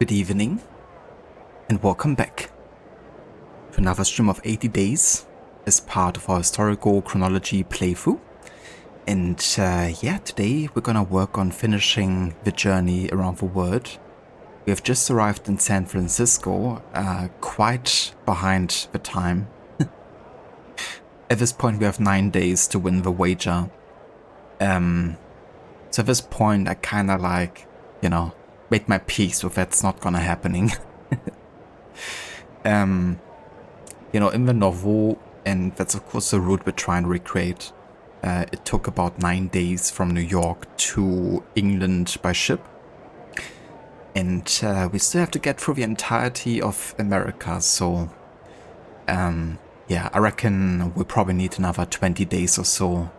Good evening, and welcome back to another stream of 80 days as part of our historical chronology playthrough. And yeah, today we're gonna work on finishing the journey around the world. We have just arrived in San Francisco, quite behind the time. At this point we have 9 days to win the wager. So at this point I kinda like, made my peace with that's not gonna happening. In the novel, and that's of course the route we're trying to recreate, it took about 9 days from New York to England by ship. And we still have to get through the entirety of America, so yeah, I reckon we'll probably need another 20 days or so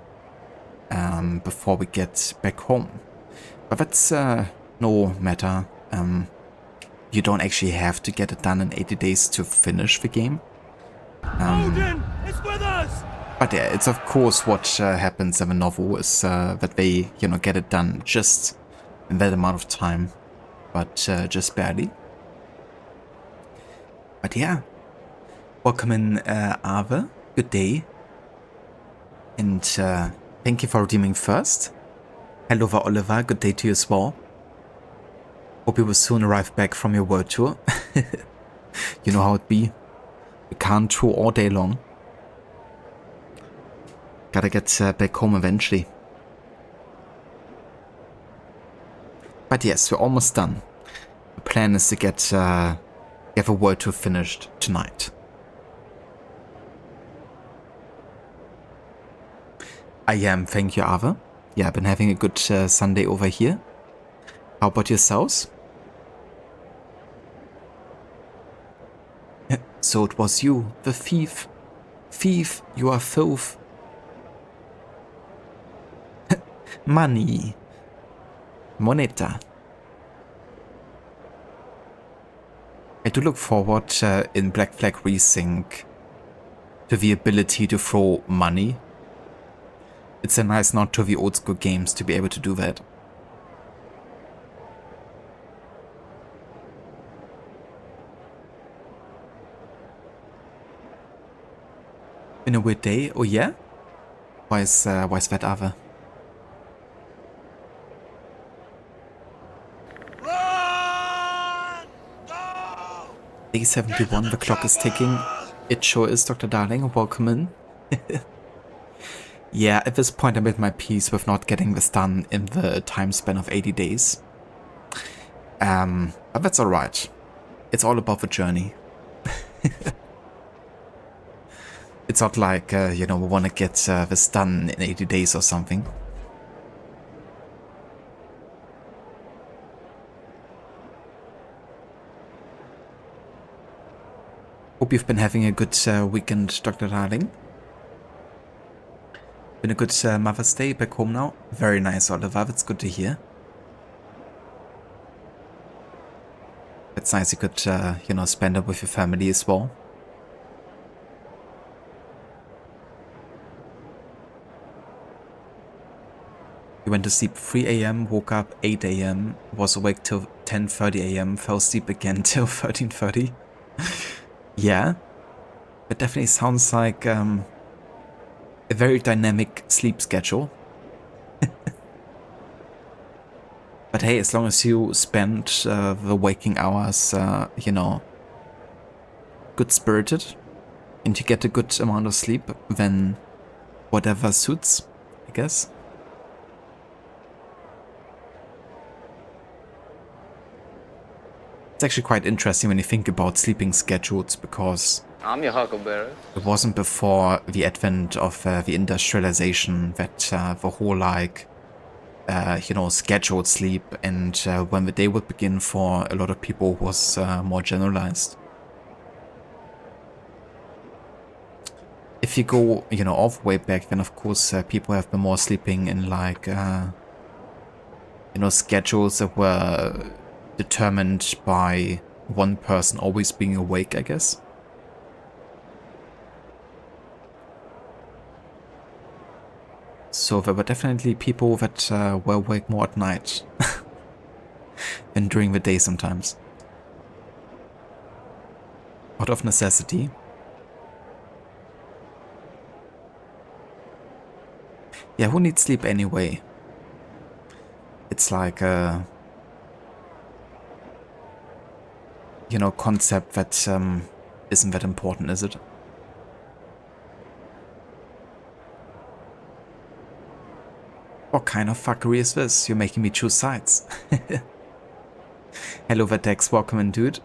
before we get back home. But that's no matter. You don't actually have to get it done in 80 days to finish the game. Odin is with us! But yeah, it's of course what happens in the novel is that they, get it done just in that amount of time, but just barely. But yeah, welcome in, Ave. Good day. And thank you for redeeming first. Hello, Oliver. Good day to you as well. Hope you will soon arrive back from your world tour. You know how it be. You can't tour all day long. Gotta get back home eventually. But yes, we're almost done. The plan is to get a world tour finished tonight. I am, thank you, Ava. Yeah, I've been having a good Sunday over here. How about yourselves? So it was you, the thief. Thief, you are filth. Money. Moneta. I do look forward in Black Flag Resync to the ability to throw money. It's a nice nod to the old school games to be able to do that. Been a weird day, oh yeah? Why is that, Ava? Run! Go! Day 71, the clock is ticking. It sure is, Dr. Darling. Welcome in. Yeah, at this point I made my peace with not getting this done in the time span of 80 days. But that's alright. It's all about the journey. It's not like, we want to get this done in 80 days or something. Hope you've been having a good weekend, Dr. Darling. Been a good Mother's Day back home now. Very nice, Oliver. That's good to hear. It's nice you could, spend it with your family as well. You went to sleep 3 a.m., woke up 8 a.m., was awake till 10:30 a.m., fell asleep again till 13:30. Yeah, it definitely sounds like a very dynamic sleep schedule. But hey, as long as you spend the waking hours, good-spirited, and you get a good amount of sleep, then whatever suits, I guess. It's actually quite interesting when you think about sleeping schedules, because I'm your huckleberry. it wasn't before the advent of the industrialization that the whole scheduled sleep and when the day would begin for a lot of people was more generalized. If you go, all the way back, then of course people have been more sleeping in schedules that were determined by one person always being awake, I guess. So there were definitely people that were awake more at night than during the day sometimes. Out of necessity. Yeah, who needs sleep anyway? It's like a, concept that isn't that important, is it? What kind of fuckery is this? You're making me choose sides. Hello, Vertex. Welcome in, dude.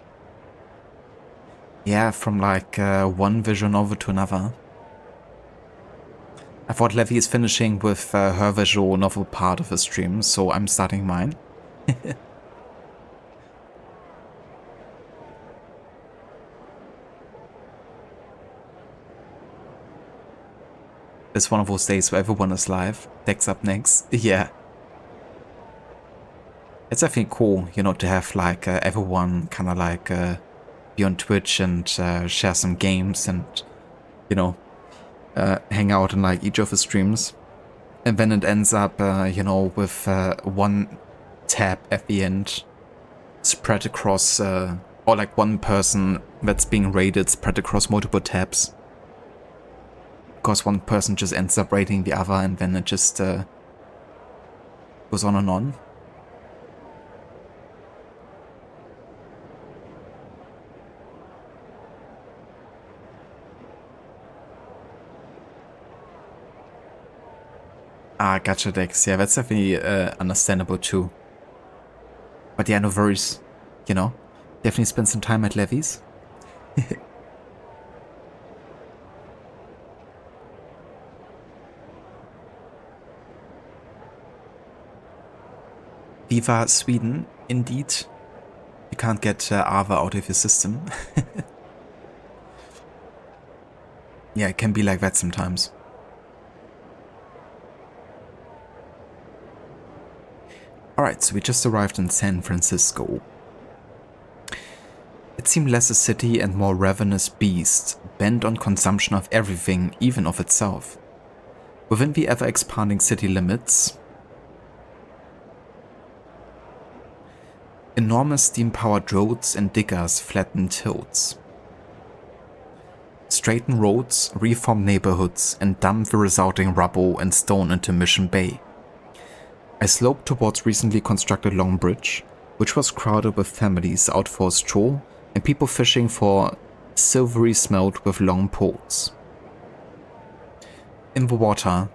Yeah, from like one visual novel to another. I thought Levy is finishing with her visual novel part of the stream, so I'm starting mine. It's one of those days where everyone is live. Deck's up next. Yeah. It's definitely cool, to have like everyone kind of like be on Twitch and share some games and, hang out in like each of the streams. And then it ends up, with one tab at the end spread across, or like one person that's being raided spread across multiple tabs. Because one person just ends up raiding the other and then it just goes on and on. Ah, gotcha, Dex. Yeah, that's definitely understandable too. But yeah, no worries. Definitely spend some time at Levy's. Viva Sweden, indeed. You can't get Ava out of your system. Yeah, it can be like that sometimes. Alright, so we just arrived in San Francisco. It seemed less a city and more ravenous beast, bent on consumption of everything, even of itself. Within the ever-expanding city limits, enormous steam-powered roads and diggers flattened hills. Straighten roads, reform neighborhoods, and dump the resulting rubble and stone into Mission Bay. I sloped towards recently constructed Long Bridge, which was crowded with families out for a stroll and people fishing for silvery smelt with long poles. In the water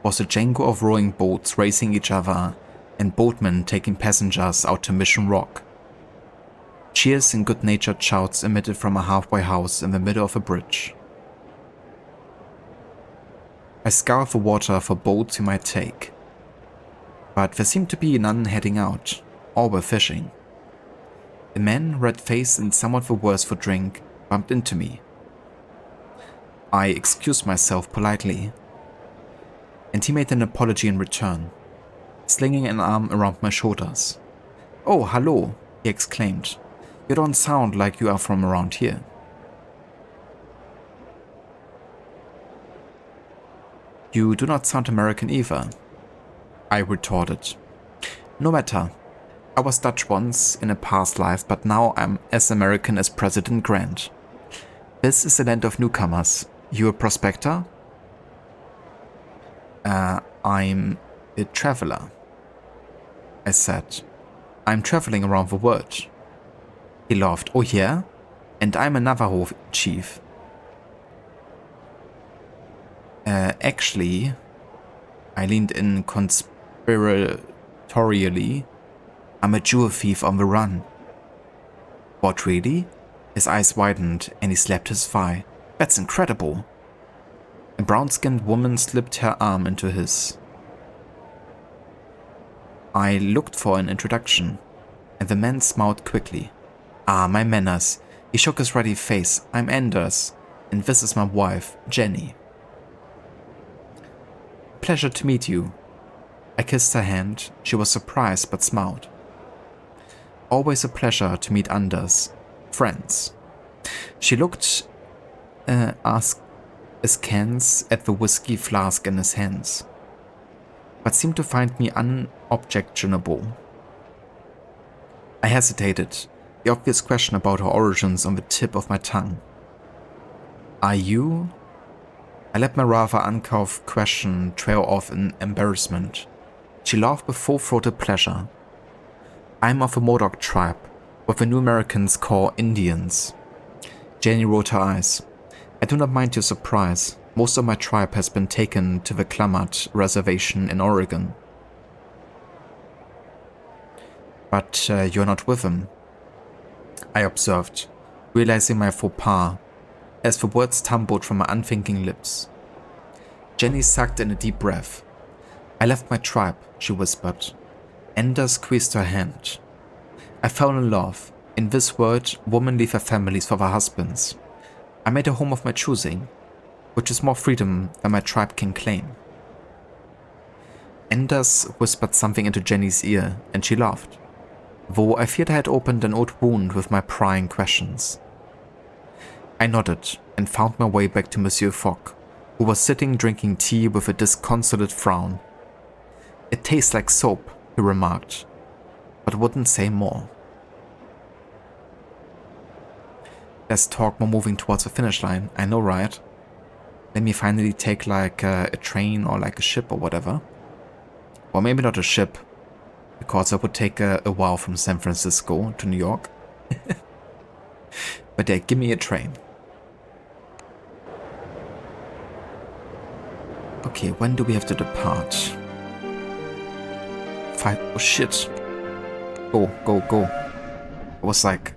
was a jangle of rowing boats racing each other and boatmen taking passengers out to Mission Rock. Cheers and good-natured shouts emitted from a halfway house in the middle of a bridge. I scoured the water for boats we might take, but there seemed to be none heading out. All were fishing. A man, red-faced and somewhat the worse for drink, bumped into me. I excused myself politely, and he made an apology in return, slinging an arm around my shoulders. "Oh, hello," he exclaimed. "You don't sound like you are from around here." "You do not sound American either," I retorted. "No matter. I was Dutch once in a past life, but now I'm as American as President Grant. This is the land of newcomers. You a prospector?" I'm a traveler," I said. "I'm traveling around the world." He laughed. "Oh yeah? And I'm a Navajo chief." Actually," I leaned in conspiratorially, "I'm a jewel thief on the run." "What, really?" His eyes widened and he slapped his thigh. "That's incredible." A brown-skinned woman slipped her arm into his. I looked for an introduction, and the man smiled quickly. "Ah, my manners." He shook his ruddy face. "I'm Anders, and this is my wife, Jenny." "Pleasure to meet you." I kissed her hand. She was surprised but smiled. "Always a pleasure to meet Anders. Friends." She looked askance at the whiskey flask in his hands, but seemed to find me unobjectionable. I hesitated. the obvious question about her origins on the tip of my tongue. Are you? I let my rather uncouth question trail off in embarrassment. She laughed with full-throated pleasure. I'm of a Modoc tribe, what the New Americans call Indians. Janie rolled her eyes. I do not mind your surprise. Most of my tribe has been taken to the Klamath Reservation in Oregon. But you're not with them, I observed, realizing my faux pas, as the words tumbled from my unthinking lips. Jenny sucked in a deep breath. I left my tribe, she whispered. Enda squeezed her hand. I fell in love. In this world, women leave their families for their husbands. I made a home of my choosing, which is more freedom than my tribe can claim. Enders whispered something into Jenny's ear, and she laughed, though I feared I had opened an old wound with my prying questions. I nodded and found my way back to Monsieur Fogg, who was sitting drinking tea with a disconsolate frown. It tastes like soap, he remarked, but wouldn't say more. Let's talk more moving towards the finish line, I know, right? Let me finally take like a train or like a ship or whatever. Or maybe not a ship, because that would take a while from San Francisco to New York. But yeah, give me a train. Okay, when do we have to depart? Oh shit. Go, go, go. It was like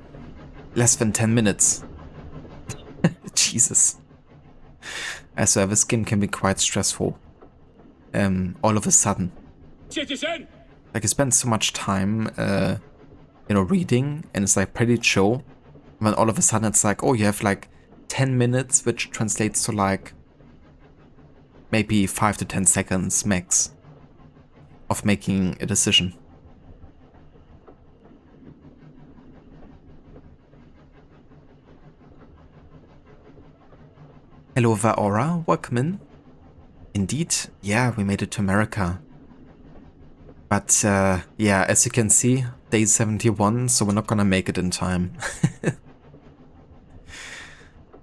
less than 10 minutes. Jesus. I swear, this game can be quite stressful. All of a sudden. Citizen! Like, I spend so much time, reading, and it's like pretty chill. And then all of a sudden it's like, oh, you have like 10 minutes, which translates to like maybe 5 to 10 seconds max of making a decision. Hello, Vaora. Welcome in. Indeed, yeah, we made it to America. But, yeah, as you can see, day 71, so we're not gonna make it in time.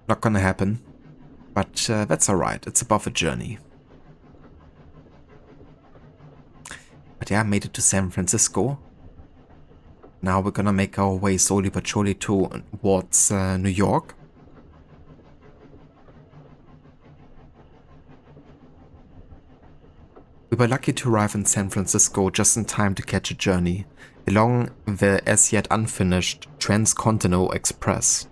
Not gonna happen. But that's alright, it's above a journey. But yeah, made it to San Francisco. Now we're gonna make our way slowly but surely towards New York. We were lucky to arrive in San Francisco just in time to catch a journey along the as yet unfinished Transcontinental Express,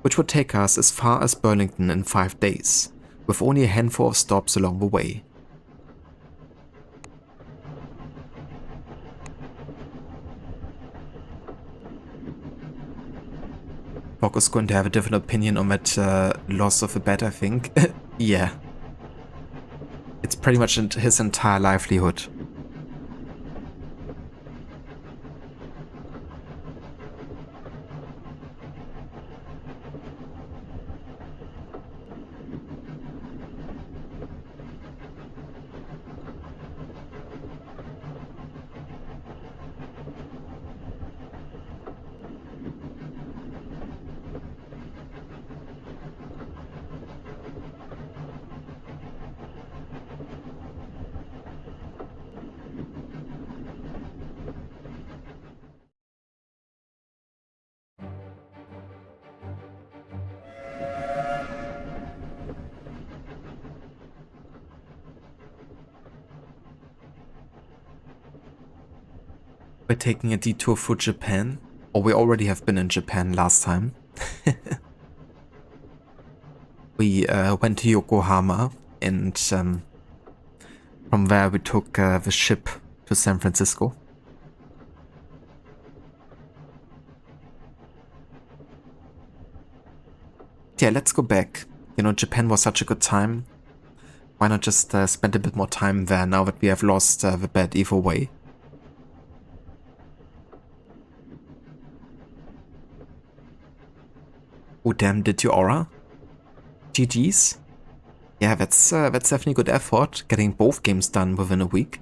which would take us as far as Burlington in 5 days, with only a handful of stops along the way. Fogg is going to have a different opinion on that loss of a bet, I think. Yeah. It's pretty much his entire livelihood. We're taking a detour through Japan, or we already have been in Japan last time. We went to Yokohama, and from there we took the ship to San Francisco. Yeah, let's go back. You know, Japan was such a good time. Why not just spend a bit more time there now that we have lost the bet either way? Oh damn, did you aura? GG's? Yeah, that's definitely good effort, getting both games done within a week.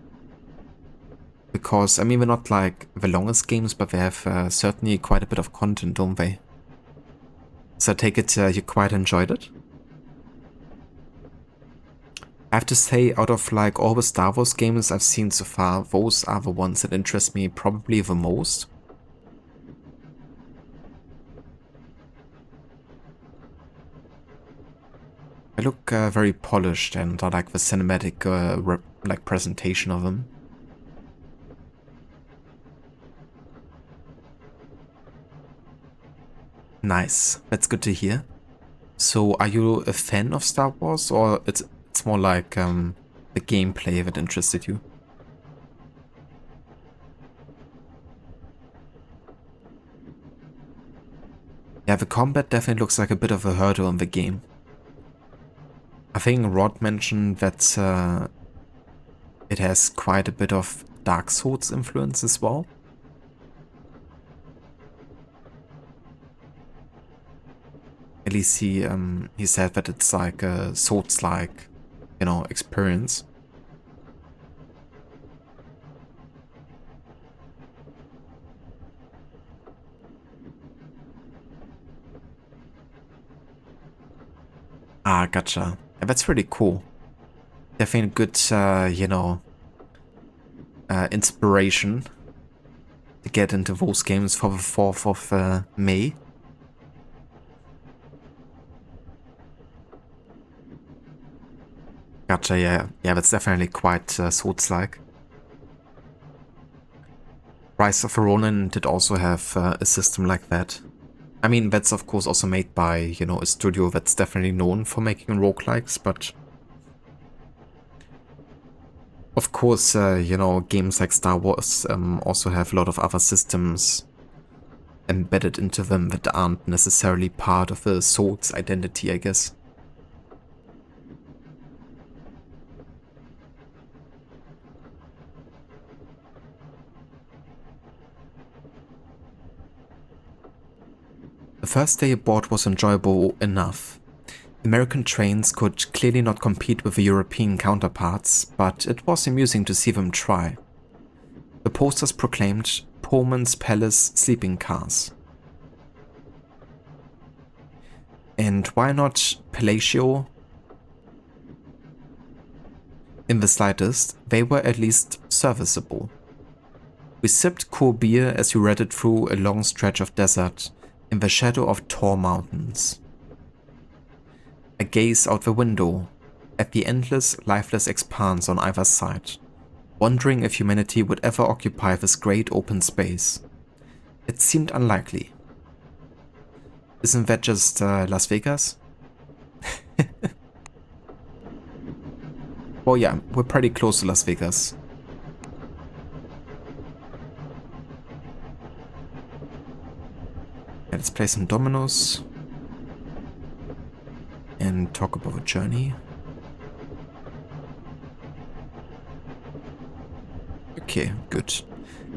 Because, I mean, they're not like the longest games, but they have certainly quite a bit of content, don't they? So I take it you quite enjoyed it? I have to say, out of like all the Star Wars games I've seen so far, those are the ones that interest me probably the most. They look very polished, and I like the cinematic like presentation of them. Nice, that's good to hear. So, are you a fan of Star Wars, or it's more like the gameplay that interested you? Yeah, the combat definitely looks like a bit of a hurdle in the game. I think Rod mentioned that it has quite a bit of Dark Souls influence as well. At least he said that it's like a Souls-like, you know, experience. Ah, gotcha. Yeah, that's really cool. Definitely a good, you know, inspiration to get into those games for the 4th of May. Gotcha, yeah. Yeah, that's definitely quite Souls-like. Rise of the Ronin did also have a system like that. I mean, that's of course also made by, you know, a studio that's definitely known for making roguelikes, but of course, you know, games like Star Wars also have a lot of other systems embedded into them that aren't necessarily part of the Souls identity, I guess. The first day aboard was enjoyable enough. American trains could clearly not compete with the European counterparts, but it was amusing to see them try. The posters proclaimed Pullman's Palace sleeping cars. And why not Palatial? In the slightest, they were at least serviceable. We sipped cool beer as we rattled through a long stretch of desert in the shadow of tall mountains. I gazed out the window at the endless, lifeless expanse on either side, wondering if humanity would ever occupy this great open space. It seemed unlikely. Isn't that just Las Vegas? Well, yeah, we're pretty close to Las Vegas. Yeah, let's play some dominoes and talk about the journey. Okay, good.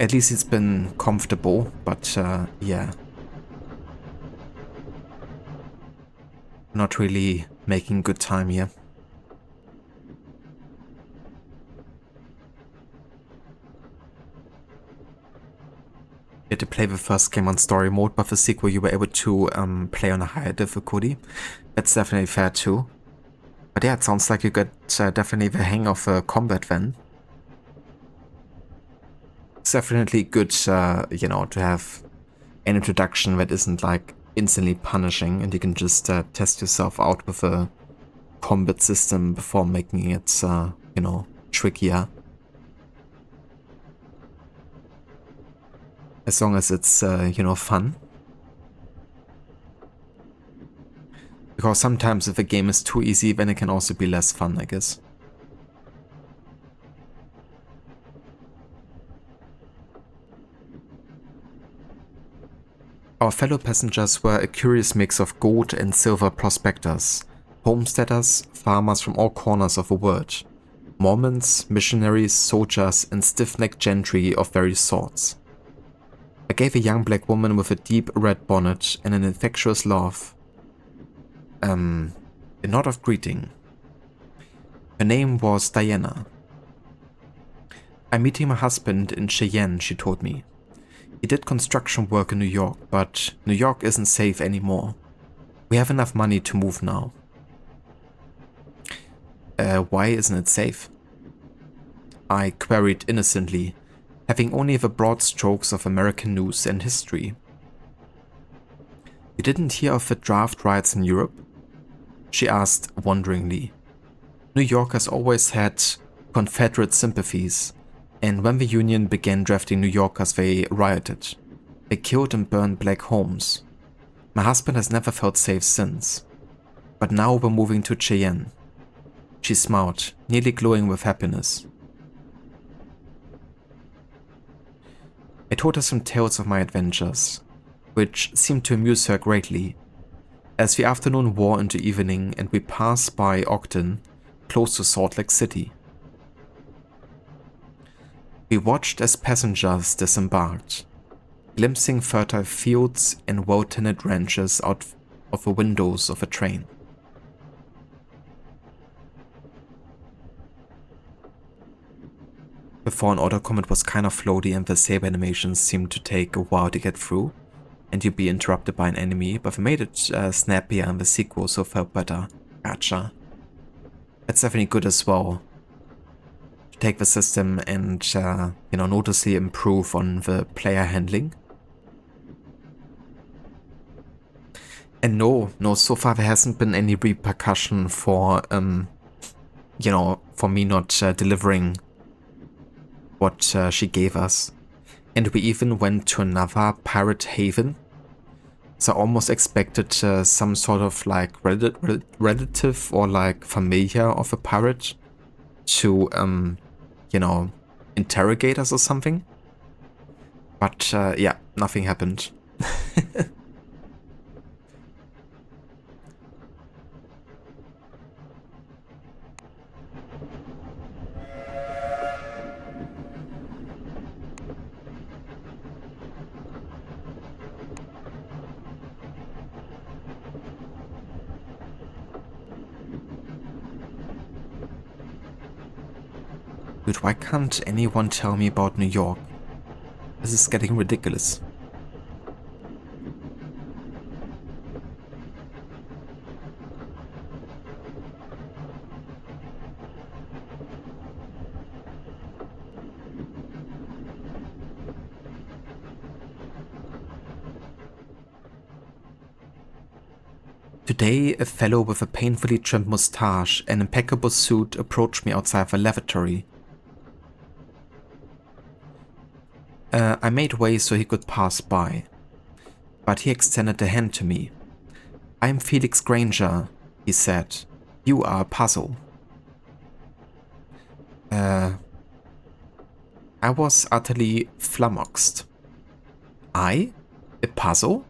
At least it's been comfortable, but yeah. Not really making good time here. You had to play the first game on story mode, but the sequel you were able to play on a higher difficulty. That's definitely fair too. But yeah, it sounds like you got definitely the hang of combat then. It's definitely good, you know, to have an introduction that isn't like instantly punishing, and you can just test yourself out with a combat system before making it, you know, trickier. As long as it's, you know, fun. Because sometimes if a game is too easy, then it can also be less fun, I guess. Our fellow passengers were a curious mix of gold and silver prospectors, homesteaders, farmers from all corners of the world, Mormons, missionaries, soldiers, and stiff-necked gentry of various sorts. I gave a young black woman with a deep red bonnet and an infectious laugh a nod of greeting. Her name was Diana. I'm meeting my husband in Cheyenne, she told me. He did construction work in New York, but New York isn't safe anymore. We have enough money to move now. Why isn't it safe? I queried innocently, having only the broad strokes of American news and history. You didn't hear of the draft riots in Europe? She asked wonderingly. New York has always had Confederate sympathies, and when the Union began drafting New Yorkers, they rioted. They killed and burned black homes. My husband has never felt safe since. But now we're moving to Cheyenne. She smiled, nearly glowing with happiness. I told her some tales of my adventures, which seemed to amuse her greatly. As the afternoon wore into evening and we passed by Ogden, close to Salt Lake City. We watched as passengers disembarked, glimpsing fertile fields and well-tended ranches out of the windows of a train. The Fallen Order comment was kind of floaty and the save animations seemed to take a while to get through, and you'd be interrupted by an enemy, but they made it snappier in the sequel, so felt better. Gotcha. That's definitely good as well. To take the system and, noticeably improve on the player handling. And no, so far there hasn't been any repercussion for, for me not delivering what she gave us. And we even went to another pirate haven. So I almost expected some sort of like relative or like familiar of a pirate to, interrogate us or something. But yeah, nothing happened. Dude, why can't anyone tell me about New York? This is getting ridiculous. Today, a fellow with a painfully trimmed mustache and impeccable suit approached me outside the lavatory. I made way so he could pass by, but he extended a hand to me. "I'm Felix Granger," he said. "You are a puzzle." I was utterly flummoxed. I? A puzzle?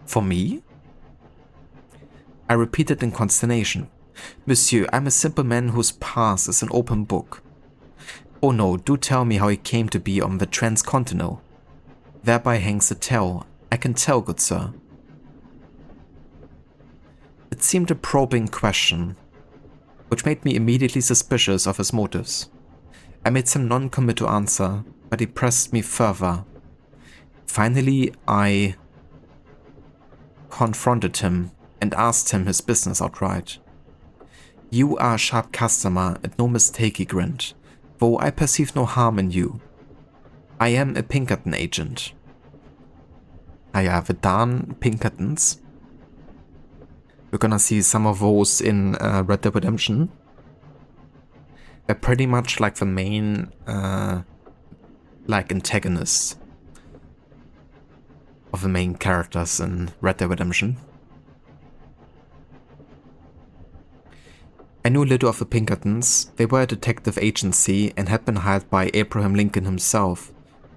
For me? I repeated in consternation. "Monsieur, I'm a simple man whose past is an open book." "Oh no, do tell me how he came to be on the transcontinental. Thereby hangs the tale. I can tell, good sir." It seemed a probing question, which made me immediately suspicious of his motives. I made some non-committal answer, but he pressed me further. Finally, I confronted him and asked him his business outright. "You are a sharp customer, and no mistake," he grinned, "though I perceive no harm in you. I am a Pinkerton agent." The darn Pinkertons. We're gonna see some of those in Red Dead Redemption. They're pretty much like the main, antagonists of the main characters in Red Dead Redemption. I knew little of the Pinkertons. They were a detective agency and had been hired by Abraham Lincoln himself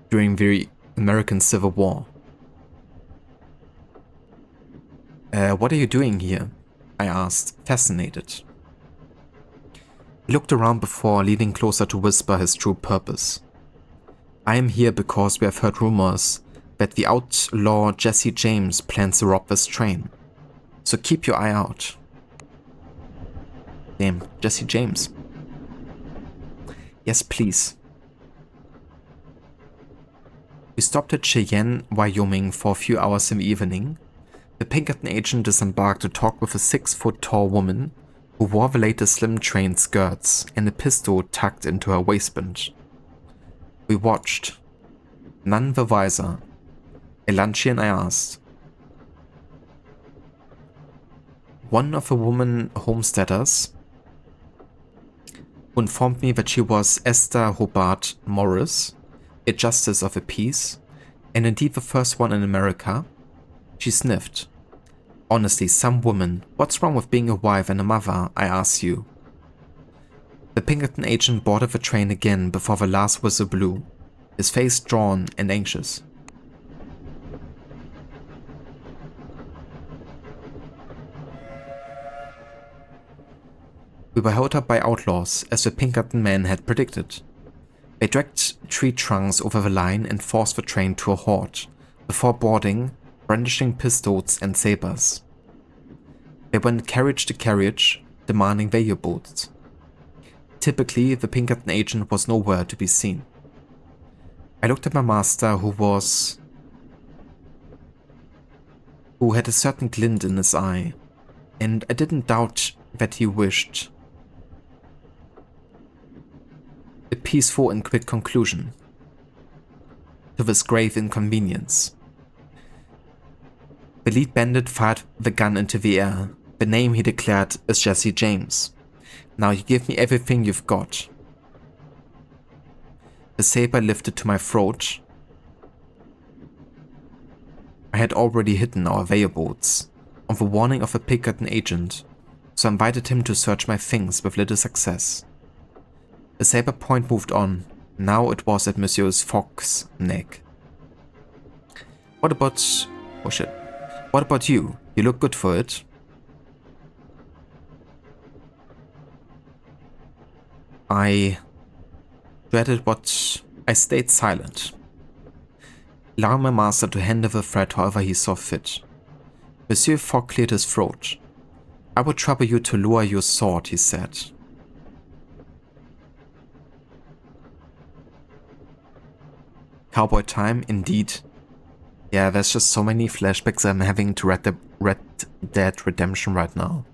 during the American Civil War. What are you doing here?" I asked, fascinated. He looked around before leaning closer to whisper his true purpose. "I am here because we have heard rumors that the outlaw Jesse James plans to rob this train. So keep your eye out." Damn, Jesse James. "Yes, please." We stopped at Cheyenne, Wyoming for a few hours in the evening. The Pinkerton agent disembarked to talk with a 6-foot-tall woman who wore the latest slim train skirts and a pistol tucked into her waistband. We watched, none the wiser. Elanchi, I asked. One of the woman homesteaders who informed me that she was Esther Hobart Morris, a justice of the peace, and indeed the first one in America. She sniffed. Honestly, some woman, what's wrong with being a wife and a mother, I ask you? The Pinkerton agent boarded the train again before the last whistle blew, his face drawn and anxious. We were held up by outlaws, as the Pinkerton men had predicted. They dragged tree trunks over the line and forced the train to a halt, before boarding, brandishing pistols and sabers. They went carriage to carriage, demanding valuables. Typically, the Pinkerton agent was nowhere to be seen. I looked at my master, who had a certain glint in his eye, and I didn't doubt that he wished a peaceful and quick conclusion to this grave inconvenience. The lead bandit fired the gun into the air. The name, he declared, is Jesse James. Now you give me everything you've got. The saber lifted to my throat. I had already hidden our valuables on the warning of a Pinkerton agent, so I invited him to search my things with little success. The saber point moved on. Now it was at Monsieur Fox's neck. What about... oh shit. What about you? You look good for it. I dreaded what... I stayed silent, allowing my master to handle the threat however he saw fit. Monsieur Fogg cleared his throat. I would trouble you to lower your sword, he said. Cowboy time, indeed. Yeah, there's just so many flashbacks I'm having to Red Dead Redemption right now.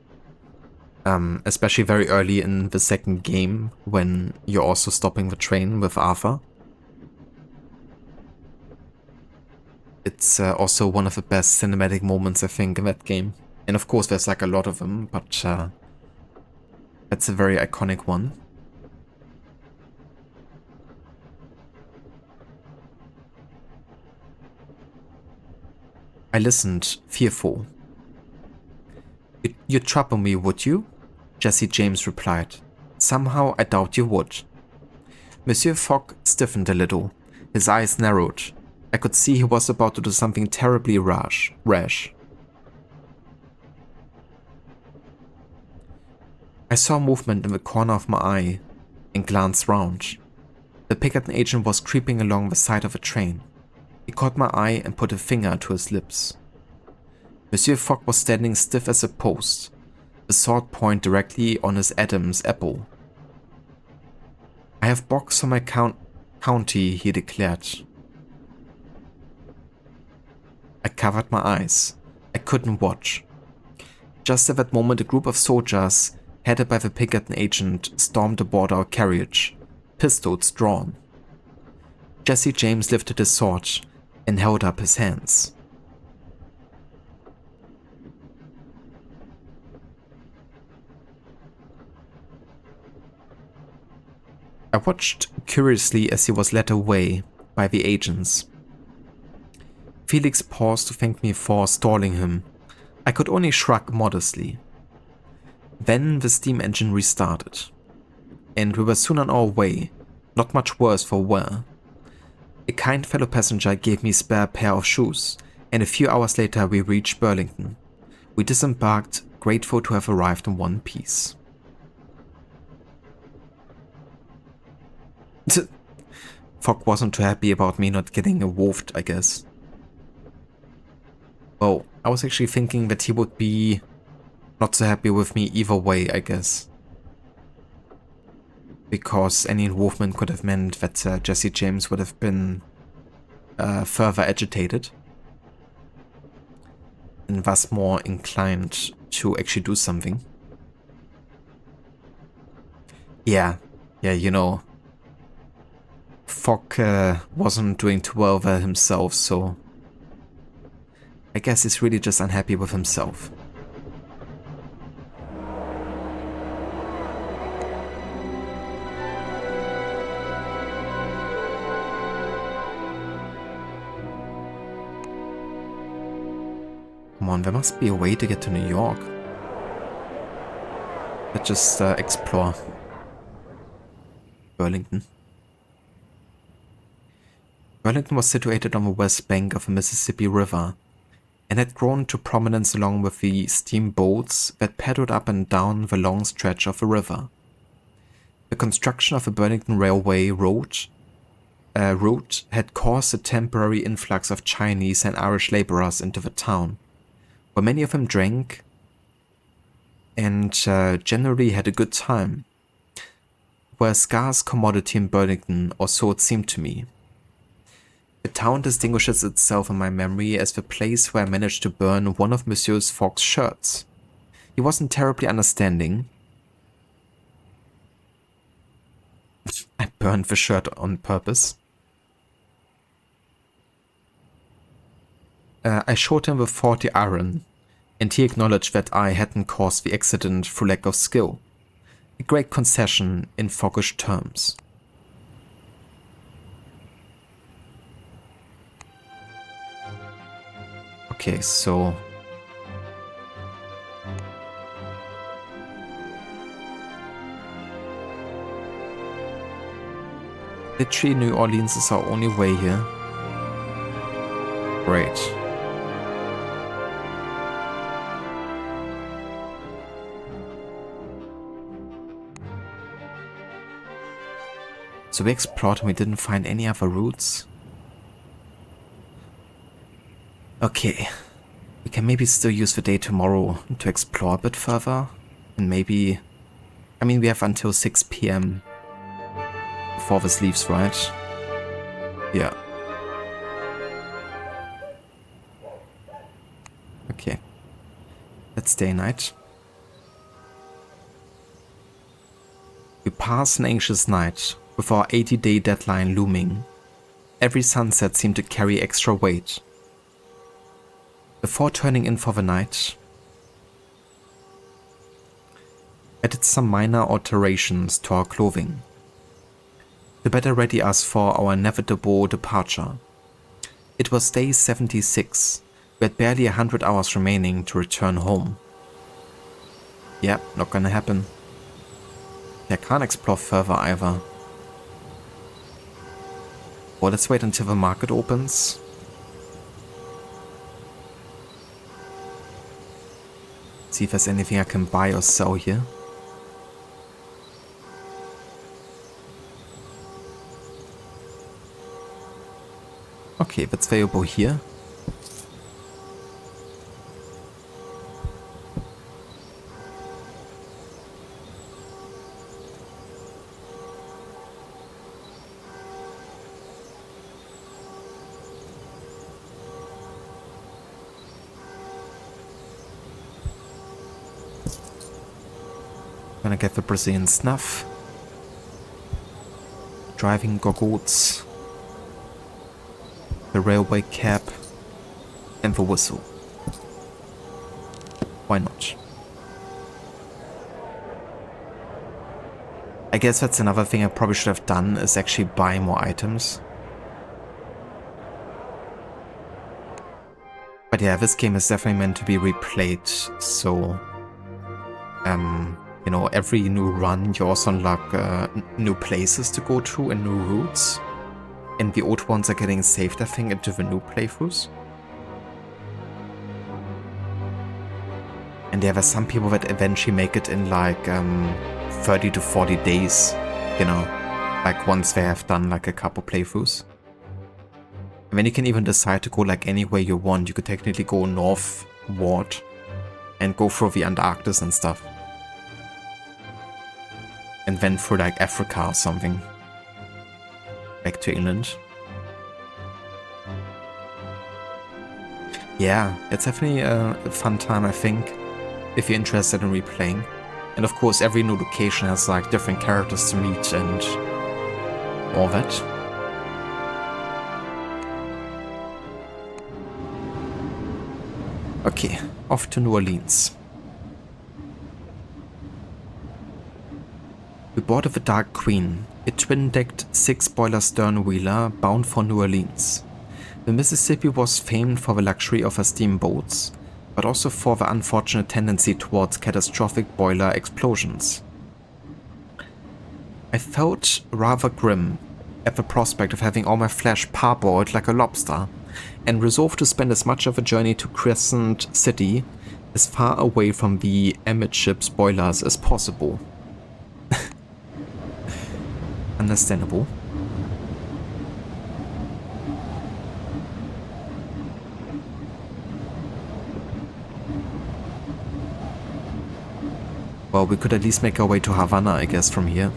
Especially very early in the second game, when you're also stopping the train with Arthur. It's also one of the best cinematic moments, I think, in that game. And of course, there's like a lot of them, but that's a very iconic one. I listened, fearful. You'd trouble me, would you? Jesse James replied. Somehow I doubt you would. Monsieur Fogg stiffened a little. His eyes narrowed. I could see he was about to do something terribly rash. I saw movement in the corner of my eye and glanced round. The Pinkerton agent was creeping along the side of a train. He caught my eye and put a finger to his lips. Monsieur Fogg was standing stiff as a post, the sword point directly on his Adam's apple. I have boxed on my county, he declared. I covered my eyes. I couldn't watch. Just at that moment, a group of soldiers, headed by the Pinkerton agent, stormed aboard our carriage, pistols drawn. Jesse James lifted his sword and held up his hands. I watched curiously as he was led away by the agents. Felix paused to thank me for stalling him. I could only shrug modestly. Then the steam engine restarted, and we were soon on our way, not much worse for wear. A kind fellow passenger gave me a spare pair of shoes, and a few hours later we reached Burlington. We disembarked, grateful to have arrived in one piece. Fogg wasn't too happy about me not getting wolfed, I guess. Well, I was actually thinking that he would be not so happy with me either way, I guess. Because any involvement could have meant that Jesse James would have been further agitated and was more inclined to actually do something. Yeah, you know, Fogg wasn't doing too well there himself, so I guess he's really just unhappy with himself. Come on, there must be a way to get to New York. Let's just explore Burlington. Burlington was situated on the west bank of the Mississippi River and had grown into prominence along with the steamboats that paddled up and down the long stretch of the river. The construction of the Burlington Railway route had caused a temporary influx of Chinese and Irish laborers into the town, where many of them drank and generally had a good time. Were a scarce commodity in Burlington, or so it seemed to me. The town distinguishes itself in my memory as the place where I managed to burn one of Monsieur Fogg's shirts. He wasn't terribly understanding. I burned the shirt on purpose. I showed him the 40 iron, and he acknowledged that I hadn't caused the accident through lack of skill. A great concession in Foggish terms. Okay, so... literally New Orleans is our only way here. Great. So we explored and we didn't find any other routes. Okay, we can maybe still use the day tomorrow to explore a bit further. And maybe... I mean, we have until 6 PM before this leaves, right? Yeah. Okay. Let's day night. We pass an anxious night with our 80-day deadline looming. Every sunset seemed to carry extra weight. Before turning in for the night, I did some minor alterations to our clothing to better ready us for our inevitable departure. It was day 76. We had barely 100 hours remaining to return home. Yeah, not gonna happen. I can't explore further either. Well, let's wait until the market opens. See if there's anything I can buy or sell here. Okay, that's available here. Gonna get the Brazilian snuff, driving goggles, the railway cap, and the whistle. Why not? I guess that's another thing I probably should have done, is actually buy more items. But yeah, this game is definitely meant to be replayed, so you know, every new run you also unlock new places to go to and new routes. And the old ones are getting saved, I think, into the new playthroughs. And there are some people that eventually make it in like 30 to 40 days, you know, like once they have done like a couple playthroughs. And then you can even decide to go like anywhere you want. You could technically go northward and go through the Antarctic and stuff. And then through like Africa or something. Back to England. Yeah, it's definitely a fun time, I think, if you're interested in replaying. And of course, every new location has like different characters to meet and all that. Okay, off to New Orleans. We boarded the Dark Queen, a twin-decked 6-boiler stern wheeler bound for New Orleans. The Mississippi was famed for the luxury of her steamboats, but also for the unfortunate tendency towards catastrophic boiler explosions. I felt rather grim at the prospect of having all my flesh parboiled like a lobster, and resolved to spend as much of a journey to Crescent City as far away from the amidship's boilers as possible. Understandable. Well, we could at least make our way to Havana, I guess, from here.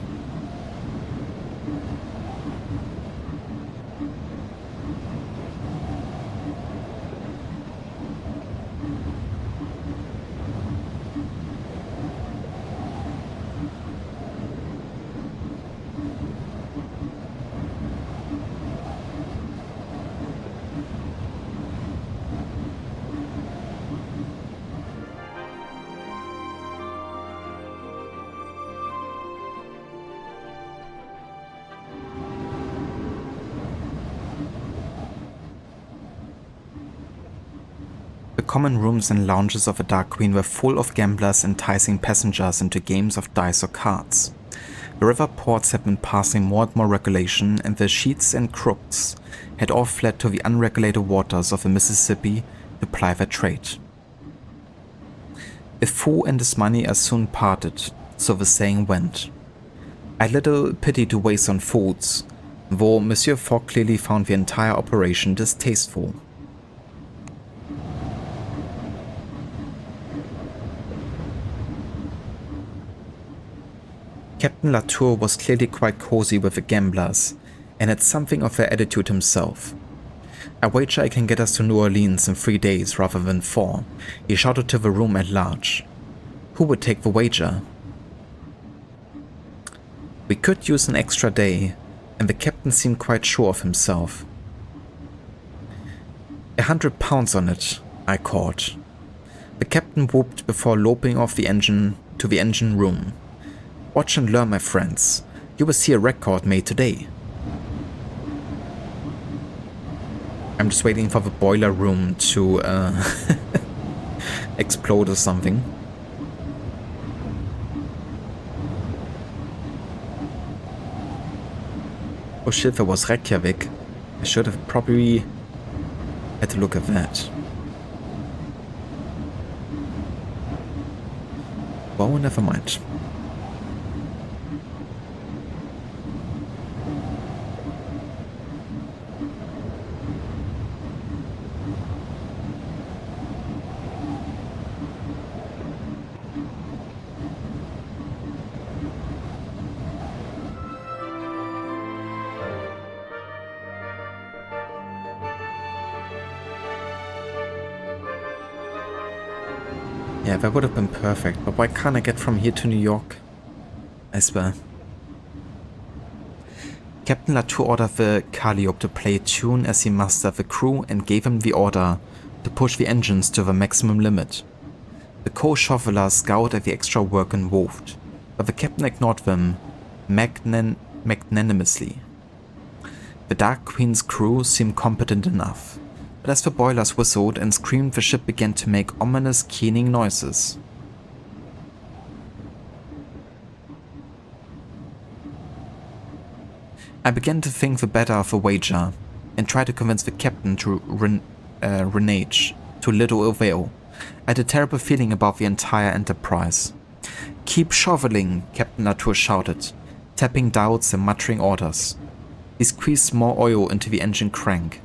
The common rooms and lounges of the Dark Queen were full of gamblers enticing passengers into games of dice or cards. The river ports had been passing more and more regulation, and the sheets and crooks had all fled to the unregulated waters of the Mississippi to ply their trade. A fool and his money are soon parted, so the saying went. I had little pity to waste on fools, though Monsieur Fogg clearly found the entire operation distasteful. Captain Latour was clearly quite cozy with the gamblers, and had something of their attitude himself. I wager I can get us to New Orleans in 3 days rather than 4, he shouted to the room at large. Who would take the wager? We could use an extra day, and the captain seemed quite sure of himself. 100 pounds on it, I called. The captain whooped before loping off the engine to the engine room. Watch and learn, my friends. You will see a record made today. I'm just waiting for the boiler room to explode or something. Oh shit, there was Reykjavik. I should have probably had a look at that. Well, never mind. Yeah, that would have been perfect, but why can't I get from here to New York? I swear. Captain Latour ordered the Calliope to play a tune as he mustered the crew and gave him the order to push the engines to the maximum limit. The co-shovelers scowled at the extra work involved, but the captain ignored them magnanimously. The Dark Queen's crew seemed competent enough. But as the boilers whistled and screamed, the ship began to make ominous keening noises. I began to think the better of the wager, and tried to convince the captain to renege, to little avail. I had a terrible feeling about the entire enterprise. "Keep shoveling," Captain Latour shouted, tapping dials and muttering orders. He squeezed more oil into the engine crank.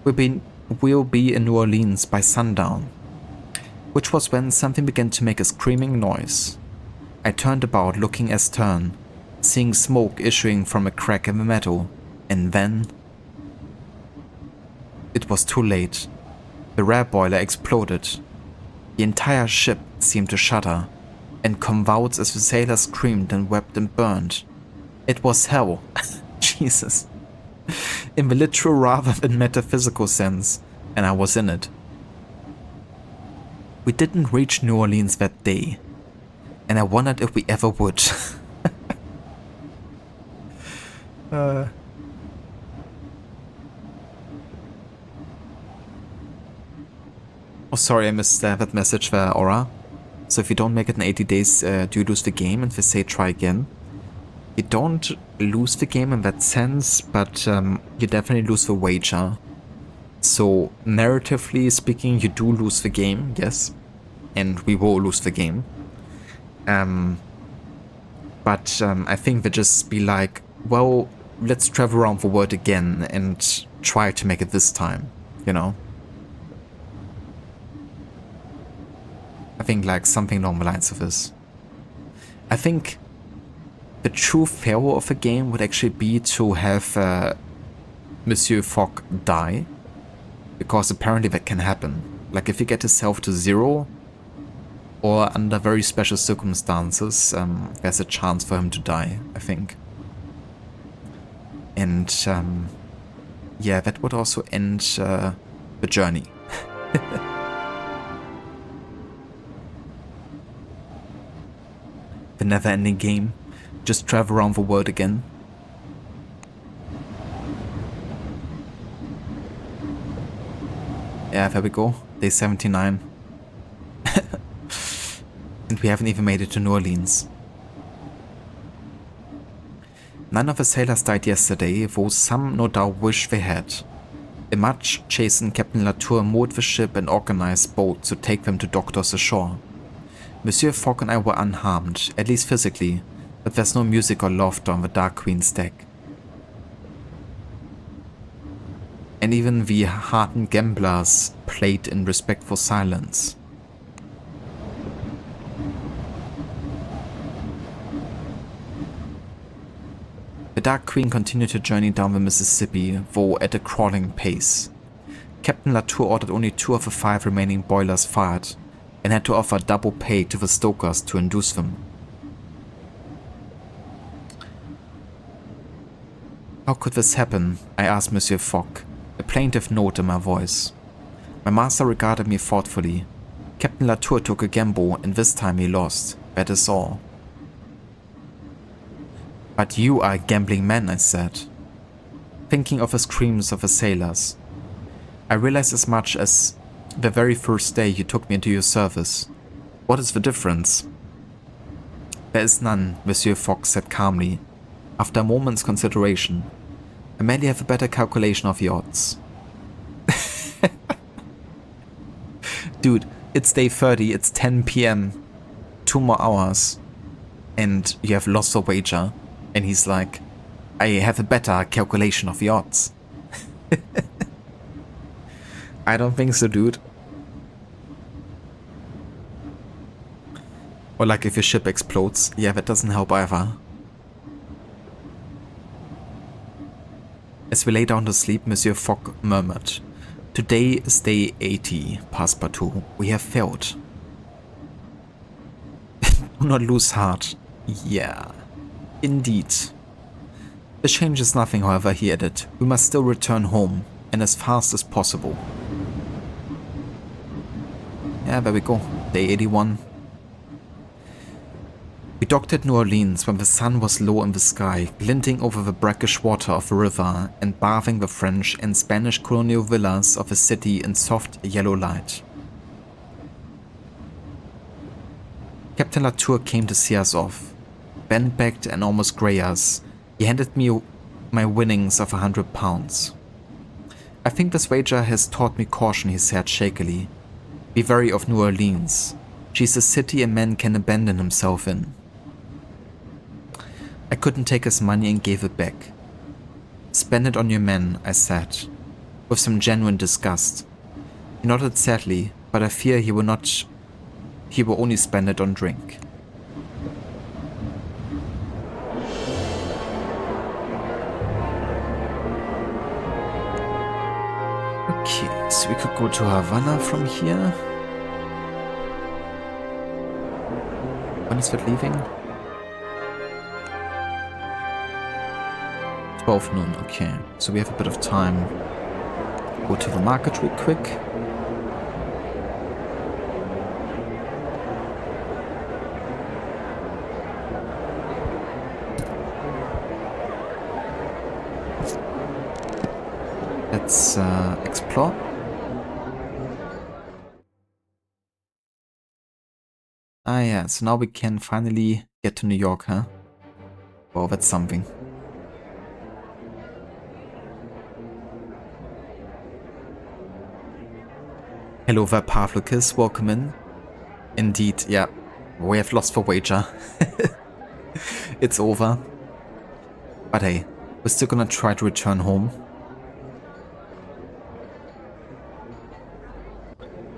We'll be in New Orleans by sundown. Which was when something began to make a screaming noise. I turned about, looking astern, seeing smoke issuing from a crack in the metal, and then... It was too late. The rear boiler exploded. The entire ship seemed to shudder and convulse as the sailors screamed and wept and burned. It was hell. Jesus. In the literal rather than metaphysical sense, and I was in it. We didn't reach New Orleans that day, and I wondered if we ever would. Oh, sorry, I missed that message there, Aura. So if you don't make it in 80 days, do you lose the game? And they say try again. You don't lose the game in that sense, but you definitely lose the wager. So narratively speaking, you do lose the game, yes. And we will lose the game. But I think they just be like, well, let's travel around the world again and try to make it this time, you know? I think like something along the lines of this. I think the true failure of the game would actually be to have Monsieur Fogg die. Because apparently that can happen. Like if you get yourself to 0, or under very special circumstances, there's a chance for him to die, I think. And yeah, that would also end the journey. The never-ending game. Just travel around the world again. Yeah, there we go. Day 79. And we haven't even made it to New Orleans. None of the sailors died yesterday, though some no doubt wish they had. A much chastened Captain Latour moored the ship and organized boats to take them to doctors ashore. Monsieur Fogg and I were unharmed, at least physically, but there's no music or laughter on the Dark Queen's deck. And even the hardened gamblers played in respectful silence. The Dark Queen continued her journey down the Mississippi, though at a crawling pace. Captain Latour ordered only 2 of the 5 remaining boilers fired, and had to offer double pay to the stokers to induce them. How could this happen? I asked Monsieur Fogg, a plaintive note in my voice. My master regarded me thoughtfully. Captain Latour took a gamble, and this time he lost. That is all. But you are a gambling man, I said, thinking of the screams of the sailors. I realized as much as the very first day you took me into your service. What is the difference? There is none, Monsieur Fogg said calmly, after a moment's consideration. I merely have a better calculation of the odds. Dude, it's day 30, it's 10 PM, 2 more hours, and you have lost a wager. And he's like, I have a better calculation of the odds. I don't think so, dude. Or like if your ship explodes. Yeah, that doesn't help either. As we lay down to sleep, Monsieur Fogg murmured, Today is day 80, Passepartout. We have failed. Do not lose heart. Yeah. Indeed. The change is nothing, however, he added. We must still return home, and as fast as possible. Yeah, there we go. Day 81. We docked at New Orleans when the sun was low in the sky, glinting over the brackish water of the river and bathing the French and Spanish colonial villas of the city in soft yellow light. Captain Latour came to see us off. Bent-backed and almost grey us, he handed me my winnings of £100. I think this wager has taught me caution, he said shakily. Be wary of New Orleans. She's a city a man can abandon himself in. I couldn't take his money and gave it back. Spend it on your men, I said, with some genuine disgust. He nodded sadly, but I fear he will only spend it on drink. Okay, so we could go to Havana from here. When is that leaving? 12 noon, okay. So we have a bit of time. Go to the market real quick. Let's explore. Ah yeah, so now we can finally get to New York, huh? Wow, that's something. Hello there, Pavlukis, welcome in. Indeed, yeah, we have lost the wager. It's over. But hey, we're still gonna try to return home.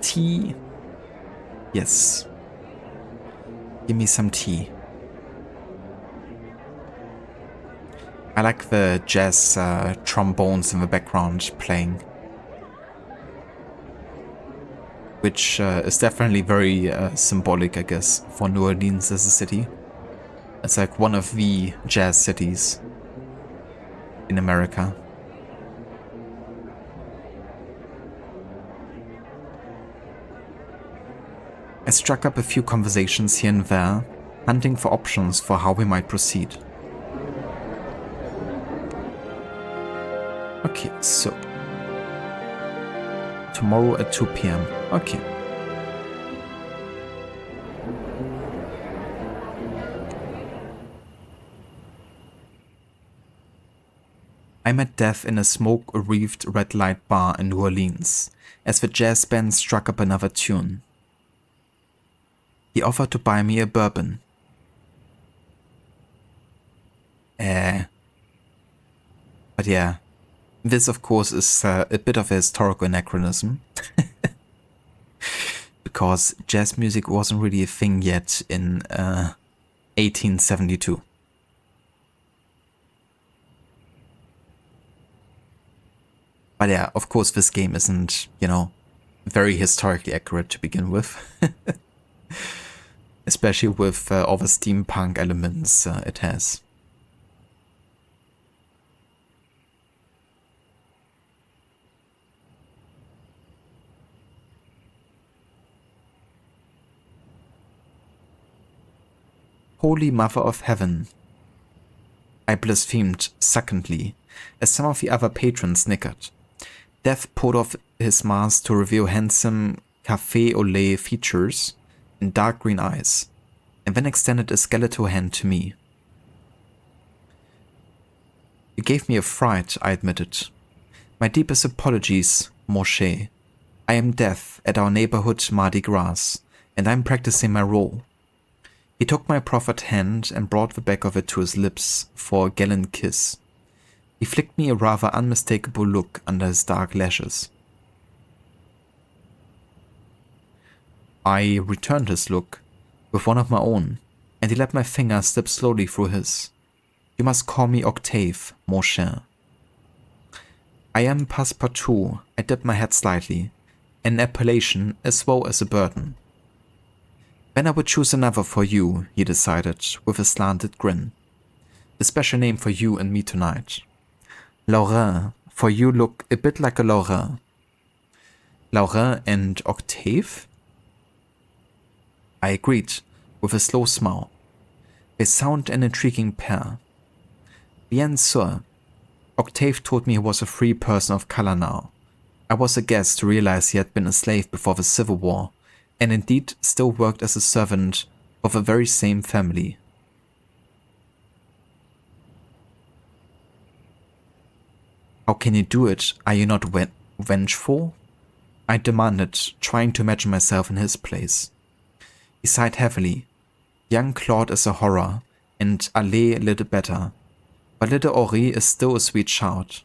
Tea. Yes. Give me some tea. I like the jazz trombones in the background playing. Which is definitely very symbolic, I guess, for New Orleans as a city. It's like one of the jazz cities in America. I struck up a few conversations here and there, hunting for options for how we might proceed. Okay, so tomorrow at 2 p.m. Okay. I met Death in a smoke-wreathed red light bar in New Orleans, as the jazz band struck up another tune. He offered to buy me a bourbon. But yeah, this of course is a bit of a historical anachronism. Because jazz music wasn't really a thing yet in 1872. But yeah, of course this game isn't, very historically accurate to begin with. Especially with all the steampunk elements it has. Holy Mother of Heaven, I blasphemed succinctly, as some of the other patrons snickered. Death pulled off his mask to reveal handsome café au lait features and dark green eyes, and then extended a skeletal hand to me. You gave me a fright, I admitted. My deepest apologies, Moshe. I am Death at our neighborhood Mardi Gras, and I'm practicing my role. He took my proffered hand and brought the back of it to his lips for a gallant kiss. He flicked me a rather unmistakable look under his dark lashes. I returned his look with one of my own, and he let my finger slip slowly through his. You must call me Octave, mon cher. I am Passepartout, I dipped my head slightly, an appellation as well as a burden. Then I would choose another for you, he decided, with a slanted grin. A special name for you and me tonight. Laurin, for you look a bit like a Laurin. Laurin and Octave? I agreed, with a slow smile. They sound an intriguing pair. Bien sûr. Octave told me he was a free person of color now. I was aghast to realize he had been a slave before the Civil War, and indeed still worked as a servant of the very same family. How can you do it? Are you not vengeful? I demanded, trying to imagine myself in his place. He sighed heavily. Young Claude is a horror, and Allais a little better, but little Henri is still a sweet child.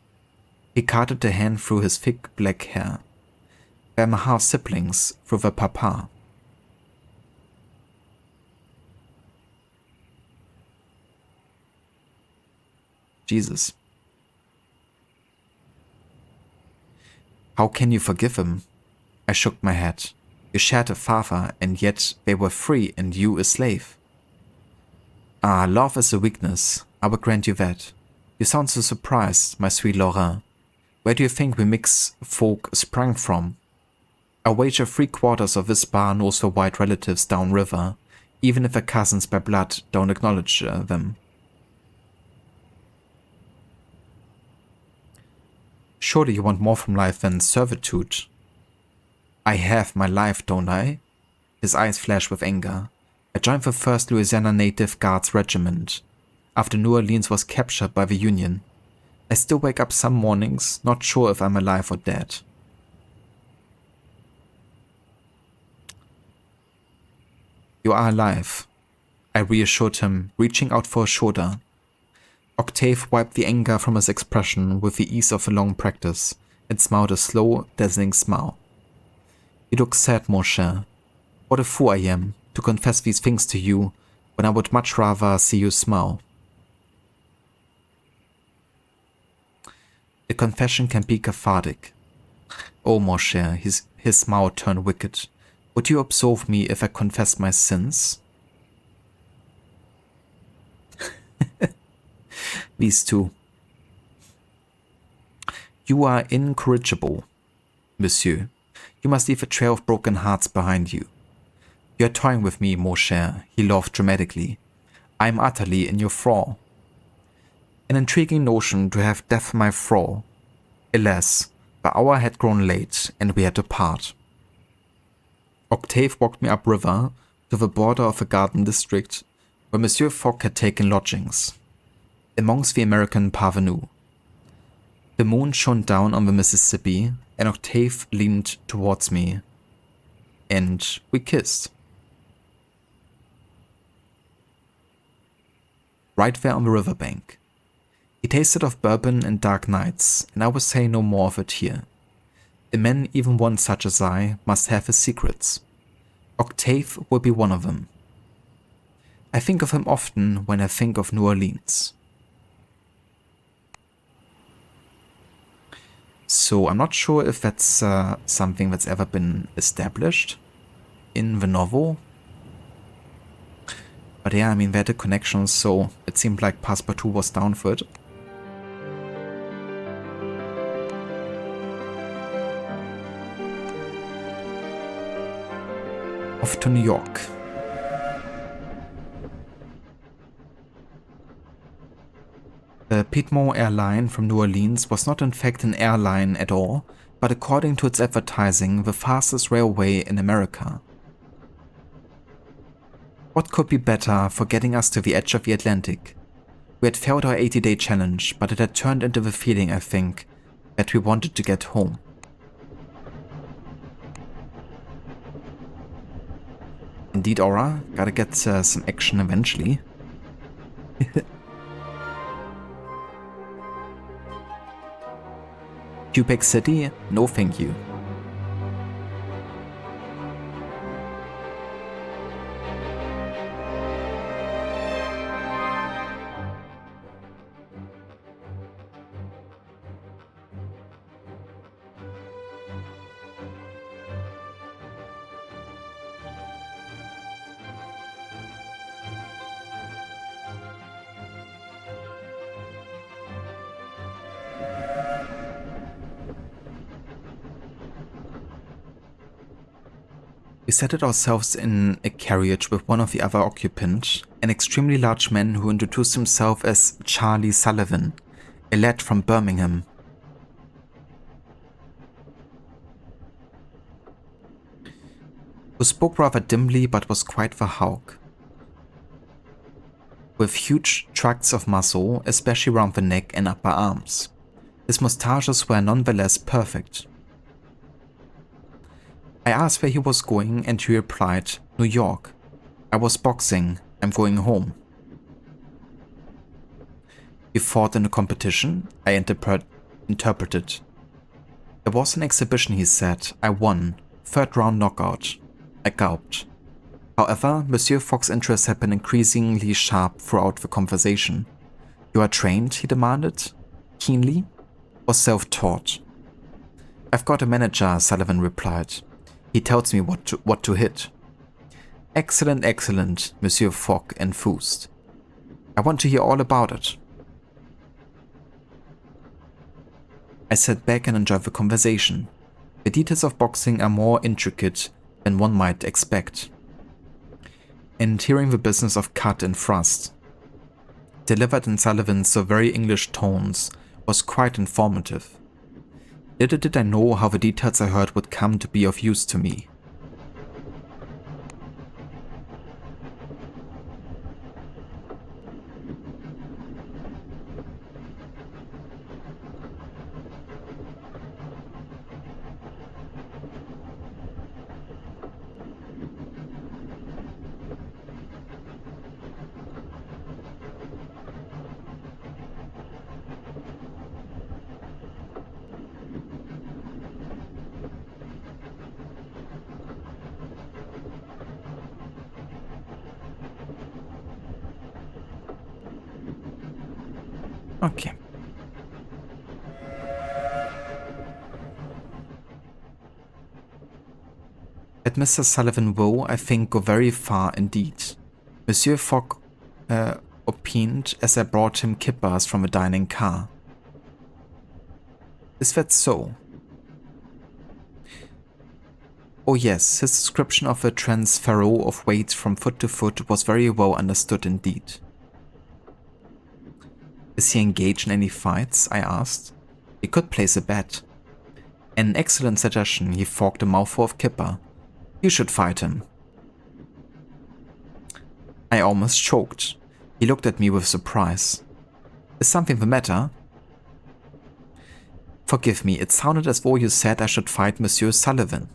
He carted a hand through his thick black hair. They're my half-siblings through the papa. Jesus. How can you forgive him? I shook my head. You shared a father, and yet they were free and you a slave. Ah, love is a weakness. I will grant you that. You sound so surprised, my sweet Laurent. Where do you think we mixed folk sprang from? I wager 3/4 of this bar knows her white relatives downriver, even if her cousins by blood don't acknowledge them. Surely you want more from life than servitude. I have my life, don't I? His eyes flashed with anger. I joined the 1st Louisiana Native Guards Regiment, after New Orleans was captured by the Union. I still wake up some mornings, not sure if I'm alive or dead. You are alive, I reassured him, reaching out for a shoulder. Octave wiped the anger from his expression with the ease of a long practice and smiled a slow, dazzling smile. You look sad, mon cher. What a fool I am to confess these things to you when I would much rather see you smile. A confession can be cathartic. Oh, mon cher, his smile turned wicked. Would you absolve me if I confessed my sins? These two. You are incorrigible, monsieur. You must leave a trail of broken hearts behind you. You are toying with me, mon cher, he laughed dramatically. I am utterly in your thrall. An intriguing notion to have death my thrall. Alas, the hour had grown late, and we had to part. Octave walked me upriver to the border of a garden district where Monsieur Fogg had taken lodgings, amongst the American parvenus. The moon shone down on the Mississippi, and Octave leaned towards me, and we kissed. Right there on the riverbank. He tasted of bourbon and dark nights, and I will say no more of it here. A man, even one such as I, must have his secrets. Octave will be one of them. I think of him often when I think of New Orleans. So I'm not sure if that's something that's ever been established in the novel. But yeah, I mean, they had a connection, so it seemed like Passepartout was down for it. Off to New York. The Piedmont airline from New Orleans was not in fact an airline at all, but according to its advertising, the fastest railway in America. What could be better for getting us to the edge of the Atlantic? We had failed our 80-day challenge, but it had turned into the feeling, I think, that we wanted to get home. Indeed, Aura. Gotta get some action eventually. Quebec City? No thank you. We settled ourselves in a carriage with one of the other occupants, an extremely large man who introduced himself as Charlie Sullivan, a lad from Birmingham. Who spoke rather dimly but was quite the hawk. With huge tracts of muscle, especially around the neck and upper arms. His moustaches were nonetheless perfect. I asked where he was going and he replied, New York. I was boxing, I'm going home. You fought in a competition? I interpreted. There was an exhibition, he said. I won. 3rd round knockout. I gulped. However, Monsieur Fogg's interest had been increasingly sharp throughout the conversation. You are trained, he demanded, keenly, or self-taught? I've got a manager, Sullivan replied. He tells me what to hit. Excellent, excellent, Monsieur Fogg enthused. I want to hear all about it. I sat back and enjoyed the conversation. The details of boxing are more intricate than one might expect. And hearing the business of cut and thrust, delivered in Sullivan's so very English tones, was quite informative. Little did I know how the details I heard would come to be of use to me. Okay. Let Mr. Sullivan will, I think, go very far indeed. Monsieur Fogg opined as I brought him kippers from a dining car. Is that so? Oh yes, his description of the transfer of weight from foot to foot was very well understood indeed. Is he engaged in any fights? I asked. He could place a bet. An excellent suggestion, he forked a mouthful of kipper. You should fight him. I almost choked. He looked at me with surprise. Is something the matter? Forgive me, it sounded as though you said I should fight Monsieur Sullivan.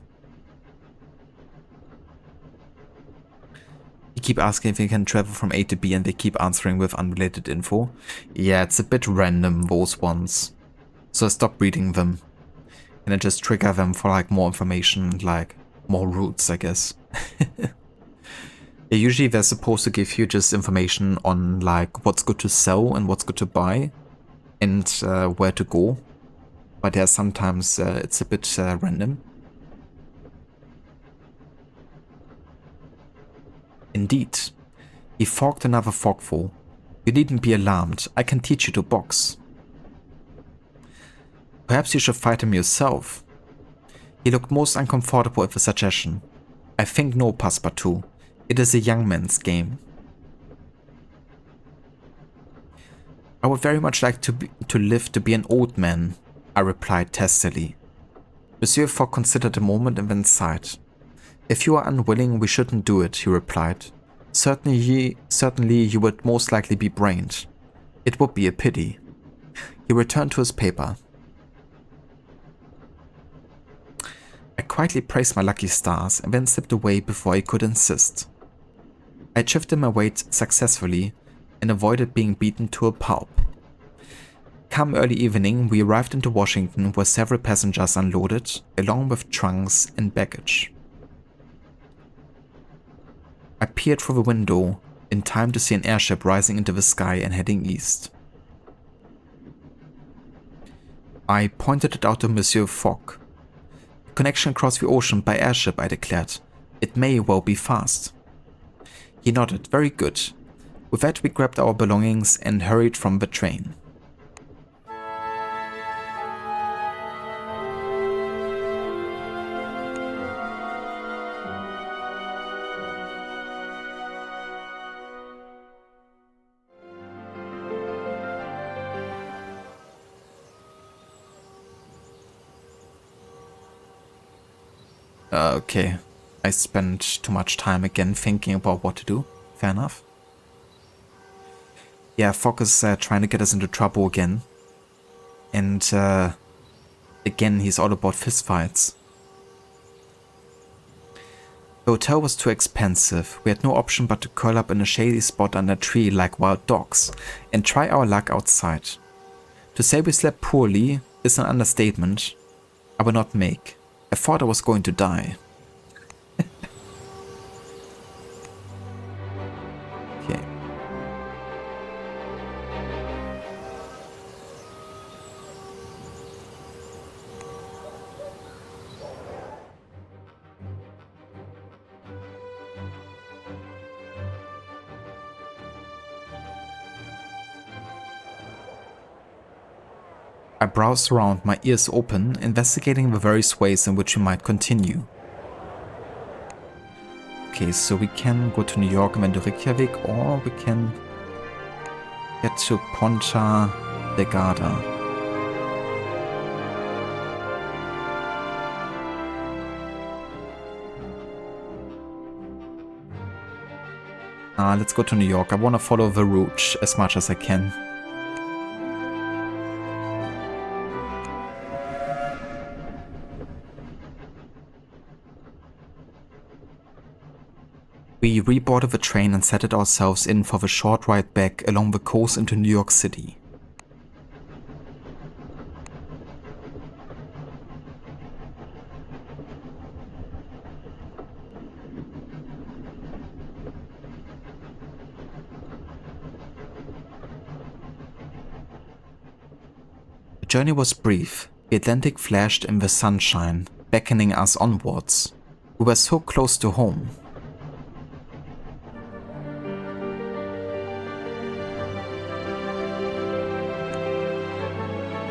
You keep asking if you can travel from A to B and they keep answering with unrelated info. Yeah, it's a bit random, those ones. So I stopped reading them. And I just trigger them for like more information, like more routes, I guess. Yeah, usually they're supposed to give you just information on like what's good to sell and what's good to buy and where to go. But yeah, sometimes it's a bit random. Indeed. He forked another forkful. You needn't be alarmed. I can teach you to box. Perhaps you should fight him yourself. He looked most uncomfortable at the suggestion. I think no, Passepartout. It is a young man's game. I would very much like to live to be an old man, I replied testily. Monsieur Fogg considered a moment and then sighed. If you are unwilling, we shouldn't do it, he replied. Certainly you would most likely be brained. It would be a pity. He returned to his paper. I quietly praised my lucky stars and then slipped away before I could insist. I shifted my weight successfully and avoided being beaten to a pulp. Come early evening, we arrived into Washington where several passengers unloaded, along with trunks and baggage. I peered through the window in time to see an airship rising into the sky and heading east. I pointed it out to Monsieur Fogg. A connection across the ocean by airship, I declared. It may well be fast. He nodded. Very good. With that, we grabbed our belongings and hurried from the train. Okay, I spent too much time again thinking about what to do. Fair enough. Yeah, Fogg is trying to get us into trouble again. And again, he's all about fistfights. The hotel was too expensive. We had no option but to curl up in a shady spot under a tree like wild dogs and try our luck outside. To say we slept poorly is an understatement I will not make. I thought I was going to die. Okay. I browsed around, my ears open, investigating the various ways in which we might continue. Okay, so we can go to New York and then to Reykjavik, or we can get to Ponta Delgada. Let's go to New York. I want to follow the route as much as I can. We reboarded the train and set it ourselves in for the short ride back along the coast into New York City. The journey was brief. The Atlantic flashed in the sunshine, beckoning us onwards. We were so close to home.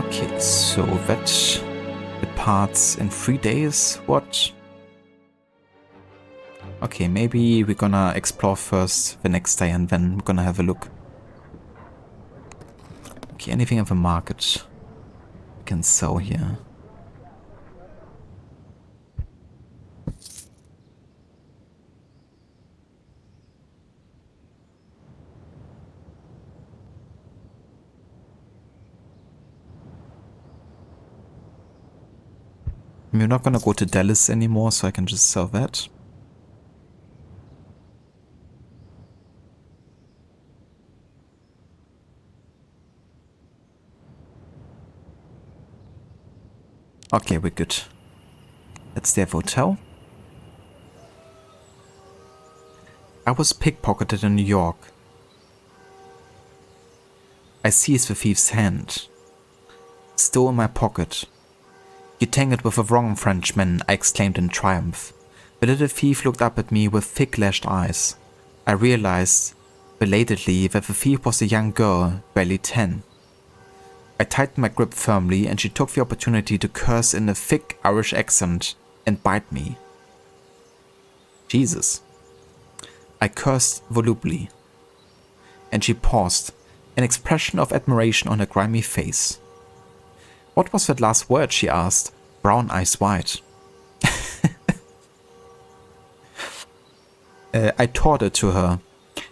Okay, so that departs in 3 days. What? Okay, maybe we're gonna explore first the next day and then we're gonna have a look. Okay, anything in the market we can sell here. We're not gonna go to Dallas anymore, so I can just sell that. Okay, we're good. That's their hotel. I was pickpocketed in New York. I seized the thief's hand. Still in my pocket. You tangled with a wrong Frenchman, I exclaimed in triumph. The little thief looked up at me with thick-lashed eyes. I realized, belatedly, that the thief was a young girl, barely 10. I tightened my grip firmly, and she took the opportunity to curse in a thick Irish accent and bite me. Jesus. I cursed volubly, and she paused, an expression of admiration on her grimy face. What was that last word, she asked, brown eyes wide. I taught it to her,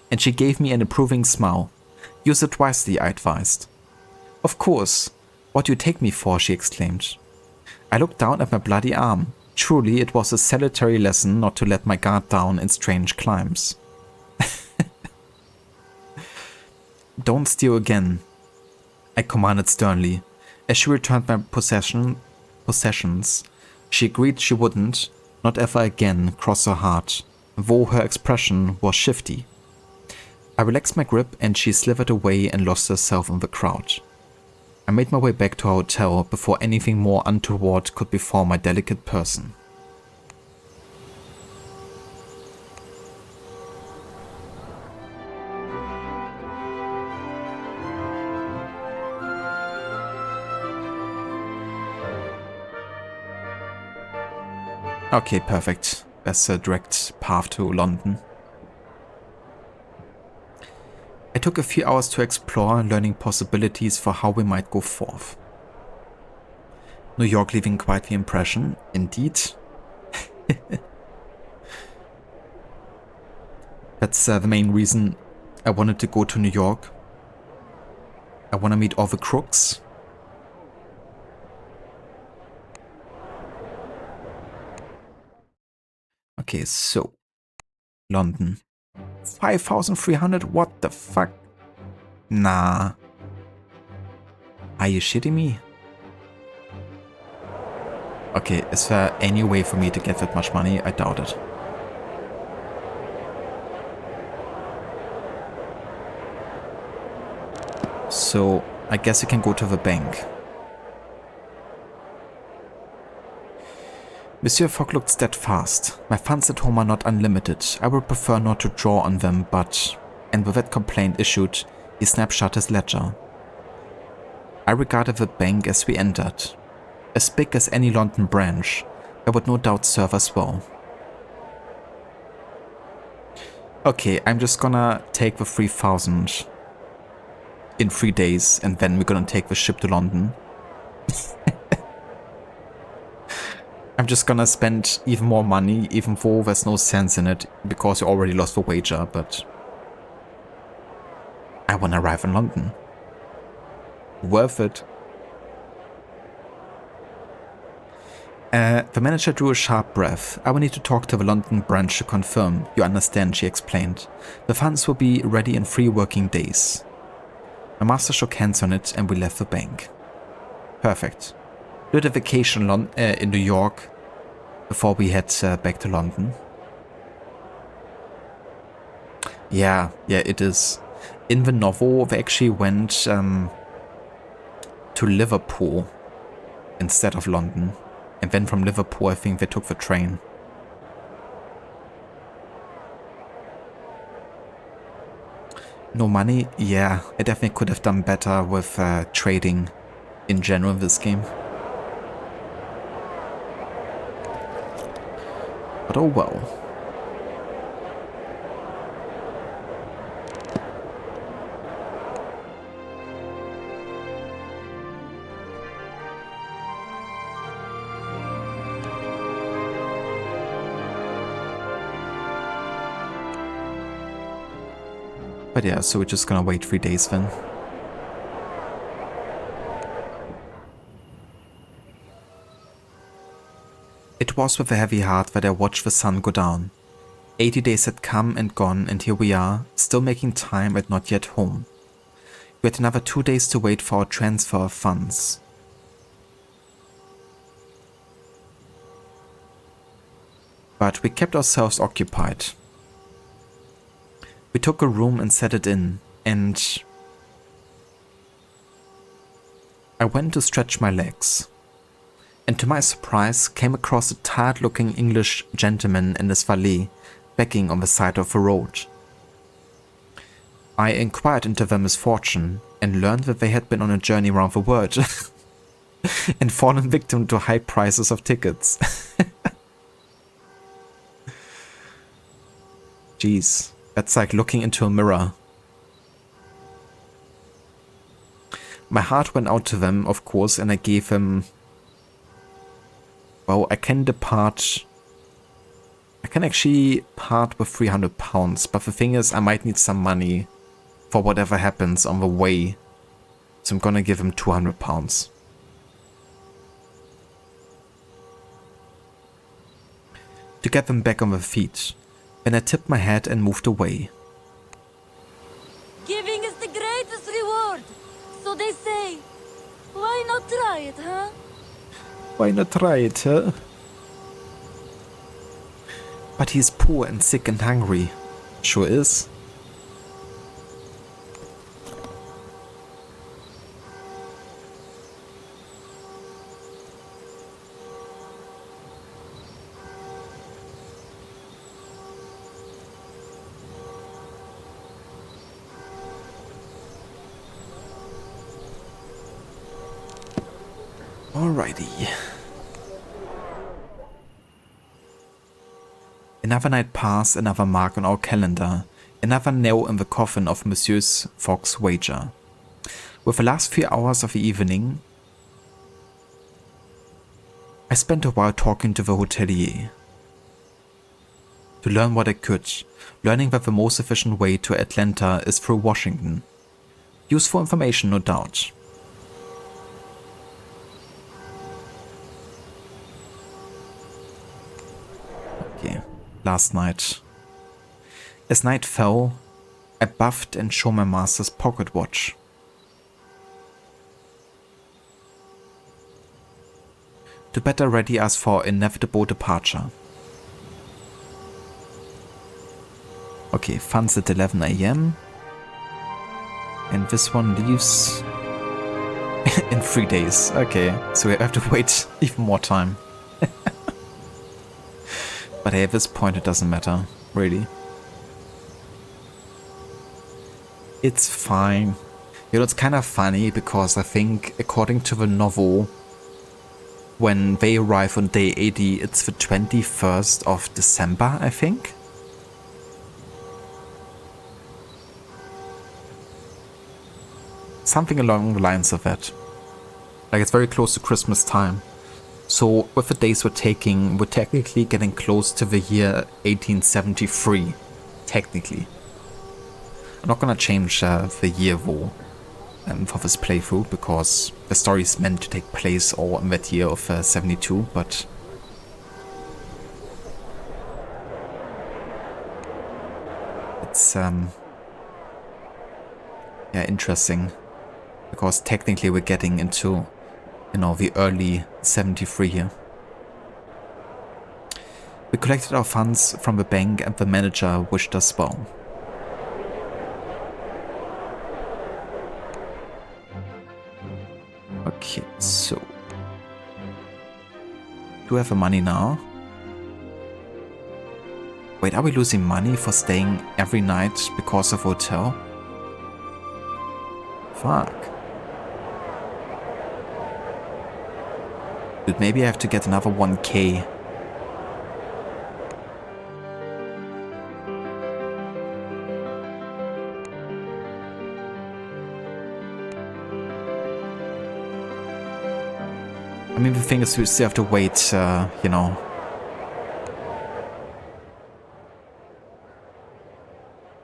and she gave me an approving smile. Use it wisely, I advised. Of course. What do you take me for? She exclaimed. I looked down at my bloody arm. Truly, it was a salutary lesson not to let my guard down in strange climes. Don't steal again, I commanded sternly. As she returned my possessions, she agreed she wouldn't, not ever again, cross her heart, though her expression was shifty. I relaxed my grip and she slithered away and lost herself in the crowd. I made my way back to our hotel before anything more untoward could befall my delicate person. Okay, perfect. That's a direct path to London. I took a few hours to explore, learning possibilities for how we might go forth. New York leaving quite the impression, indeed. That's the main reason I wanted to go to New York. I want to meet all the crooks. Okay, so London. 5,300? What the fuck? Nah. Are you shitting me? Okay, is there any way for me to get that much money? I doubt it. So, I guess I can go to the bank. Monsieur Fogg looked steadfast. My funds at home are not unlimited. I would prefer not to draw on them, but... And with that complaint issued, he snapped shut his ledger. I regarded the bank as we entered. As big as any London branch, that would no doubt serve us well. Okay, I'm just gonna take the 3,000 in 3 days, and then we're gonna take the ship to London. I'm just gonna spend even more money, even though there's no sense in it, because you already lost the wager, but I wanna arrive in London. Worth it. The manager drew a sharp breath. I will need to talk to the London branch to confirm. You understand, she explained. The funds will be ready in 3 working days. My master shook hands on it and we left the bank. Perfect. We had a vacation in New York before we head back to London. Yeah, it is. In the novel, they actually went to Liverpool instead of London. And then from Liverpool, I think they took the train. No money? Yeah, I definitely could have done better with trading in general in this game. But oh well. But yeah, so we're just gonna wait 3 days then. It was with a heavy heart that I watched the sun go down. 80 days had come and gone, and here we are, still making time and not yet home. We had another 2 days to wait for our transfer of funds. But we kept ourselves occupied. We took a room and set it in, and I went to stretch my legs. And to my surprise, came across a tired-looking English gentleman and his valet begging on the side of the road. I inquired into their misfortune and learned that they had been on a journey around the world and fallen victim to high prices of tickets. Jeez, that's like looking into a mirror. My heart went out to them, of course, and I gave them... Well, I can actually part with £300, but the thing is, I might need some money for whatever happens on the way. So I'm gonna give him £200. To get them back on their feet. Then I tipped my head and moved away. Giving is the greatest reward, so they say. Why not try it, huh? Why not try it, huh? But he's poor and sick and hungry. Sure is. Alrighty. Another night passed, another mark on our calendar, another nail in the coffin of Monsieur Fox's wager. With the last few hours of the evening, I spent a while talking to the hotelier. To learn what I could, learning that the most efficient way to Atlanta is through Washington. Useful information, no doubt. Okay, last night. As night fell, I buffed and showed my master's pocket watch. To better ready us for inevitable departure. Okay, funds at 11 AM. And this one leaves in 3 days. Okay, so we have to wait even more time. But hey, at this point it doesn't matter, really. It's fine. You know, it's kind of funny because I think, according to the novel, when they arrive on day 80, it's the 21st of December, I think. Something along the lines of that. Like, it's very close to Christmas time. So, with the days we're taking, we're technically getting close to the year 1873. Technically. I'm not gonna change the year though. For this playthrough, because the story is meant to take place all in that year of 72, but it's yeah, interesting, because technically we're getting into, you know, the early 73 here. We collected our funds from the bank and the manager wished us well. Okay, so do we have the money now? Wait, are we losing money for staying every night because of hotel? Fuck. Dude, maybe I have to get another 1k. I mean, the thing is, we still have to wait, you know.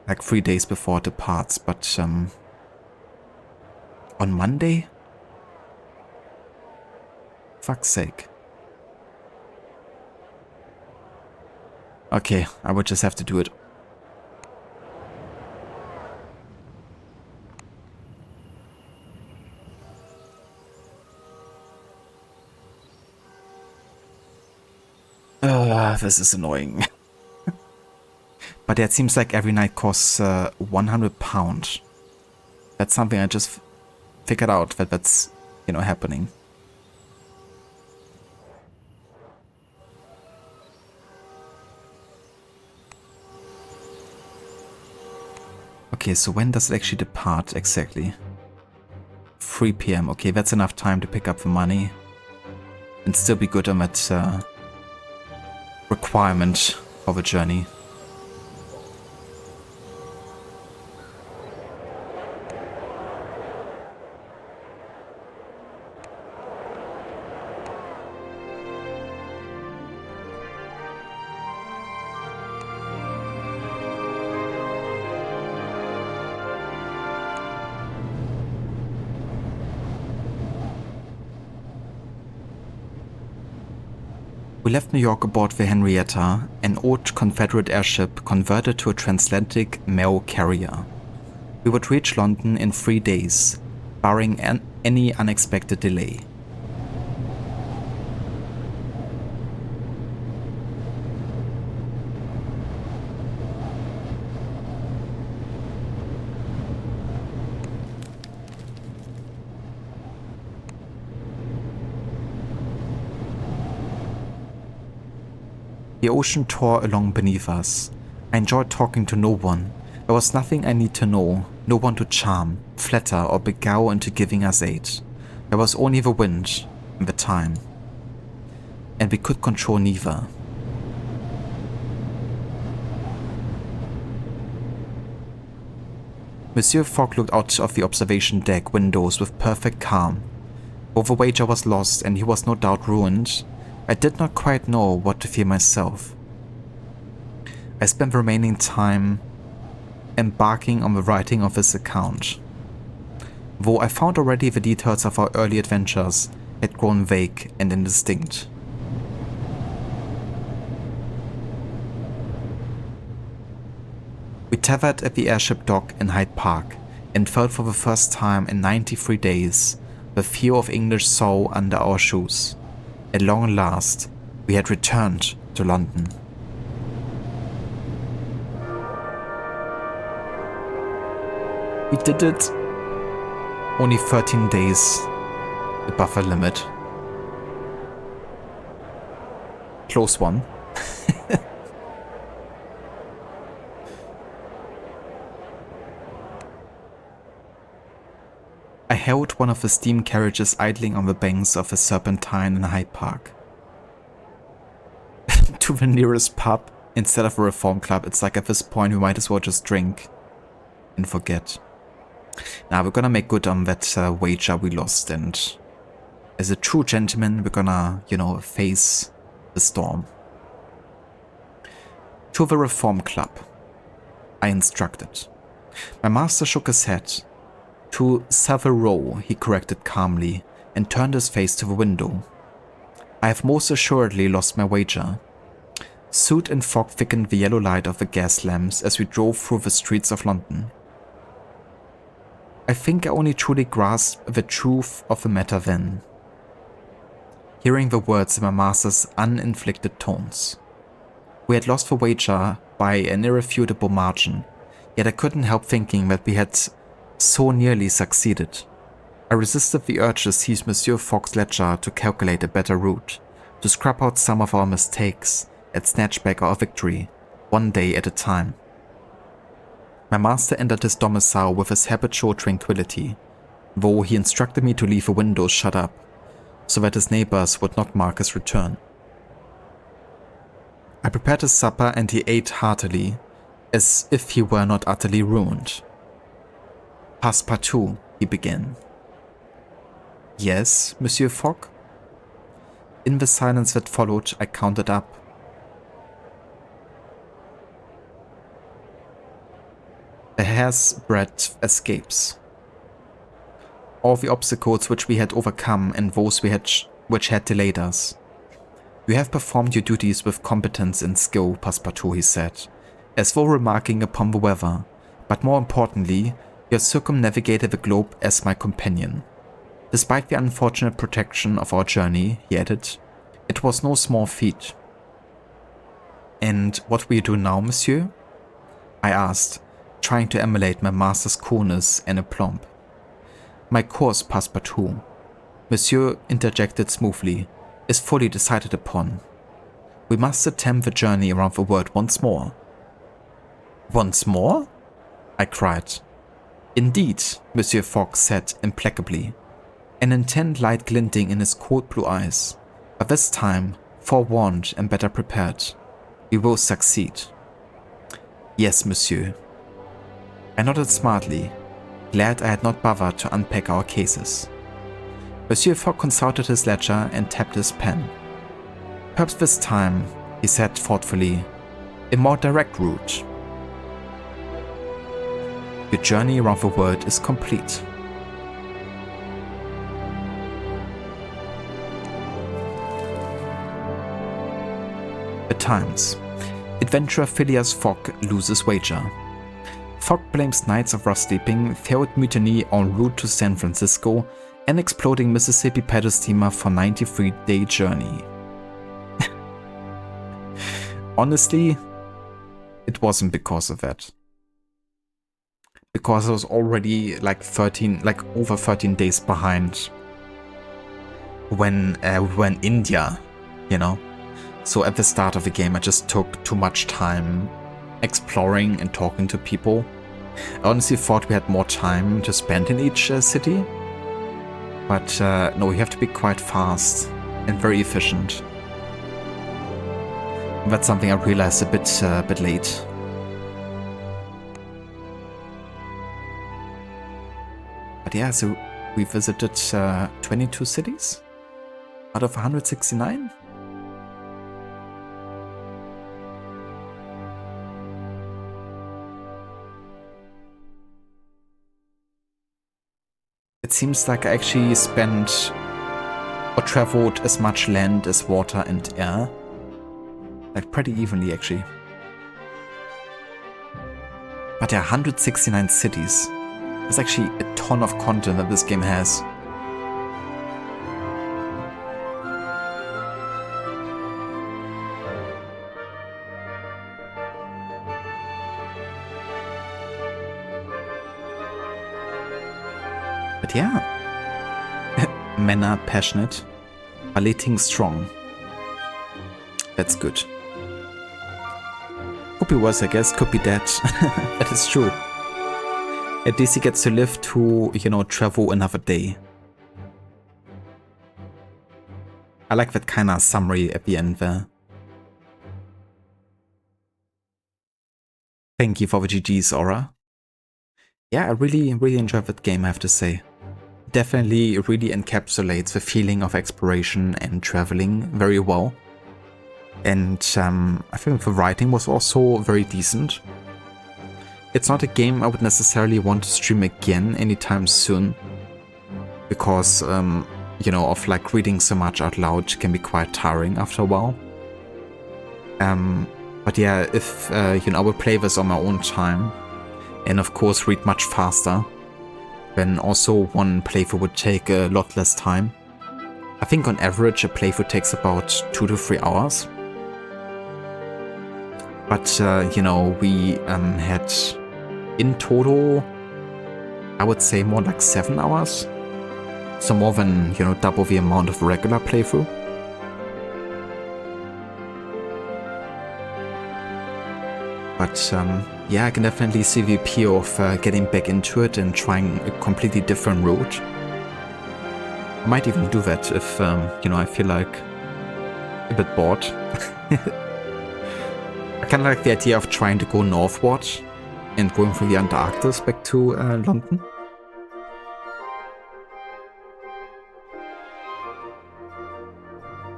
Like 3 days before it departs, but, on Monday? Fuck's sake. Okay, I would just have to do it. This is annoying. But yeah, it seems like every night costs £100. That's something I just figured out that's, you know, happening. Okay, so when does it actually depart exactly? 3 PM. Okay, that's enough time to pick up the money and still be good on that requirement of a journey. We left New York aboard the Henrietta, an old Confederate airship converted to a transatlantic mail carrier. We would reach London in 3 days, barring any unexpected delay. The ocean tore along beneath us. I enjoyed talking to no one. There was nothing I need to know, no one to charm, flatter, or beguile into giving us aid. There was only the wind and the time. And we could control neither. Monsieur Fogg looked out of the observation deck windows with perfect calm. Though the wager was lost and he was no doubt ruined, I did not quite know what to fear myself. I spent the remaining time embarking on the writing of this account. Though I found already the details of our early adventures had grown vague and indistinct. We tethered at the airship dock in Hyde Park and felt for the first time in 93 days the fear of English soul under our shoes. At long last, we had returned to London. We did it. Only 13 days, the buffer limit. Close one. I hailed one of the steam carriages idling on the banks of a serpentine in Hyde Park. To the nearest pub instead of a reform club. It's like at this point we might as well just drink and forget. Now we're gonna make good on that wager we lost, and as a true gentleman we're gonna, you know, face the storm. To the reform club, I instructed. My master shook his head. To Savile, he corrected calmly, and turned his face to the window. I have most assuredly lost my wager. Soot and fog thickened the yellow light of the gas lamps as we drove through the streets of London. I think I only truly grasped the truth of the matter then, hearing the words in my master's uninflected tones. We had lost the wager by an irrefutable margin, yet I couldn't help thinking that we had so nearly succeeded. I resisted the urge to seize Monsieur Fogg's ledger to calculate a better route, to scrap out some of our mistakes, and snatch back our victory, one day at a time. My master entered his domicile with his habitual tranquility, though he instructed me to leave the windows shut up, so that his neighbors would not mark his return. I prepared his supper and he ate heartily, as if he were not utterly ruined. Passepartout, he began. Yes, Monsieur Fogg? In the silence that followed, I counted up. A hair's breadth escapes. All the obstacles which we had overcome and those which had delayed us. You have performed your duties with competence and skill, Passepartout, he said, as though remarking upon the weather, but more importantly, you have circumnavigated the globe as my companion. Despite the unfortunate protection of our journey, he added, it was no small feat. And what will you do now, monsieur? I asked, trying to emulate my master's coolness and aplomb. My course, Passepartout, monsieur interjected smoothly, is fully decided upon. We must attempt the journey around the world once more. Once more? I cried. Indeed, Monsieur Fogg said implacably, an intent light glinting in his cold blue eyes. But this time, forewarned and better prepared, we will succeed. Yes, monsieur. I nodded smartly, glad I had not bothered to unpack our cases. Monsieur Fogg consulted his ledger and tapped his pen. Perhaps this time, he said thoughtfully, a more direct route. Your journey around the world is complete. The Times. Adventurer Phileas Fogg loses wager. Fogg blames nights of rough sleeping, failed mutiny en route to San Francisco, and exploding Mississippi paddle steamer for 93-day journey. Honestly, it wasn't because of that. Because I was already like over 13 days behind when we were in India, you know. So at the start of the game, I just took too much time exploring and talking to people. I honestly thought we had more time to spend in each city. But no, you have to be quite fast and very efficient. And that's something I realized a bit late. But yeah, so we visited 22 cities out of 169. It seems like I actually spent or traveled as much land as water and air. Like pretty evenly actually. But there are 169 cities. There's actually a ton of content that this game has. But yeah, men are passionate, balleting strong. That's good. Could be worse, I guess. Could be dead. That is true. At least he gets to live to, you know, travel another day. I like that kind of summary at the end there. Thank you for the GG's, Aura. Yeah, I really enjoyed that game, I have to say. Definitely really encapsulates the feeling of exploration and traveling very well. And I think the writing was also very decent. It's not a game I would necessarily want to stream again anytime soon. Because, you know, of like reading so much out loud can be quite tiring after a while. But yeah, if, you know, I would play this on my own time. And of course read much faster. Then also one playthrough would take a lot less time. I think on average a playthrough takes about 2 to 3 hours. But, you know, we had in total, I would say more like 7 hours. So more than, you know, double the amount of regular playthrough. But yeah, I can definitely see the appeal of getting back into it and trying a completely different route. I might even do that if, you know, I feel like a bit bored. I kind of like the idea of trying to go northward and going through the Antarctic back to London.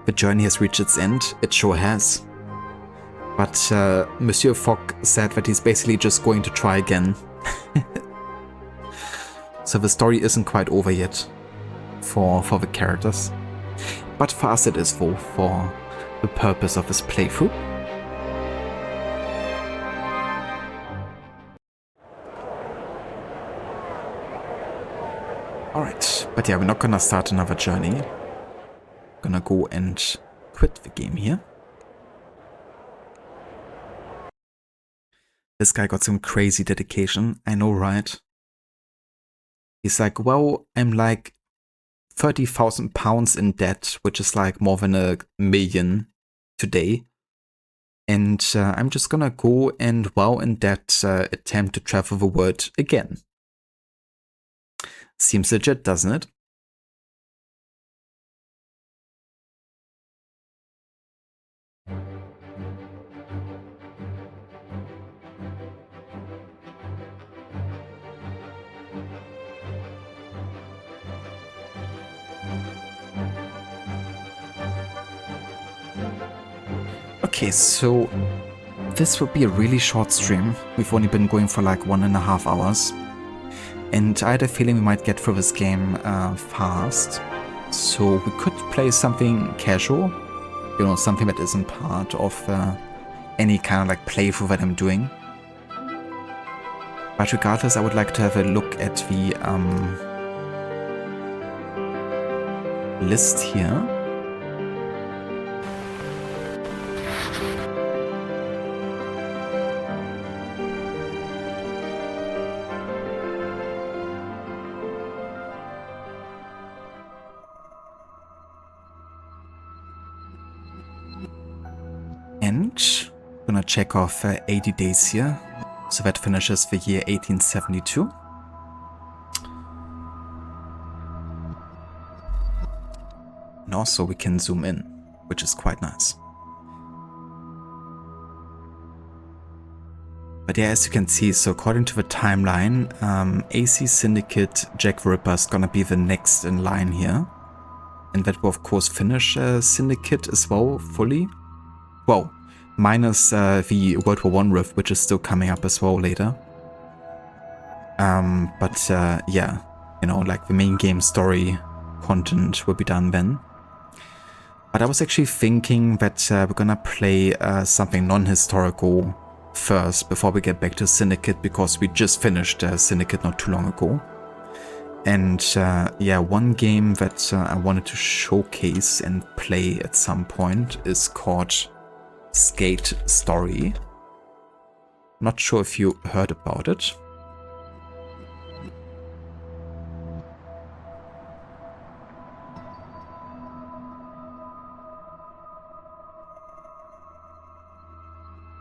The journey has reached its end, it sure has. But Monsieur Fogg said that he's basically just going to try again. So the story isn't quite over yet for the characters. But for us it is for the purpose of this playthrough. Alright, but yeah, we're not gonna start another journey. Gonna go and quit the game here. This guy got some crazy dedication, I know, right? He's like, well, I'm like 30,000 pounds in debt, which is like more than $1 million today. And I'm just gonna go and, while in debt, attempt to travel the world again. Seems legit, doesn't it? Okay, so this would be a really short stream. We've only been going for like 1.5 hours. And I had a feeling we might get through this game fast. So we could play something casual. You know, something that isn't part of any kind of like playthrough that I'm doing. But regardless, I would like to have a look at the list here. And I'm gonna check off 80 days here. So that finishes the year 1872. And also we can zoom in, which is quite nice. But yeah, as you can see, so according to the timeline, AC Syndicate Jack the Ripper is gonna be the next in line here. And that will of course finish Syndicate as well, fully. Well, minus the World War I rift, which is still coming up as well later. But yeah, you know, like the main game story content will be done then. But I was actually thinking that we're gonna play something non-historical first before we get back to Syndicate, because we just finished Syndicate not too long ago. And yeah, one game that I wanted to showcase and play at some point is called Skate Story. Not sure if you heard about it.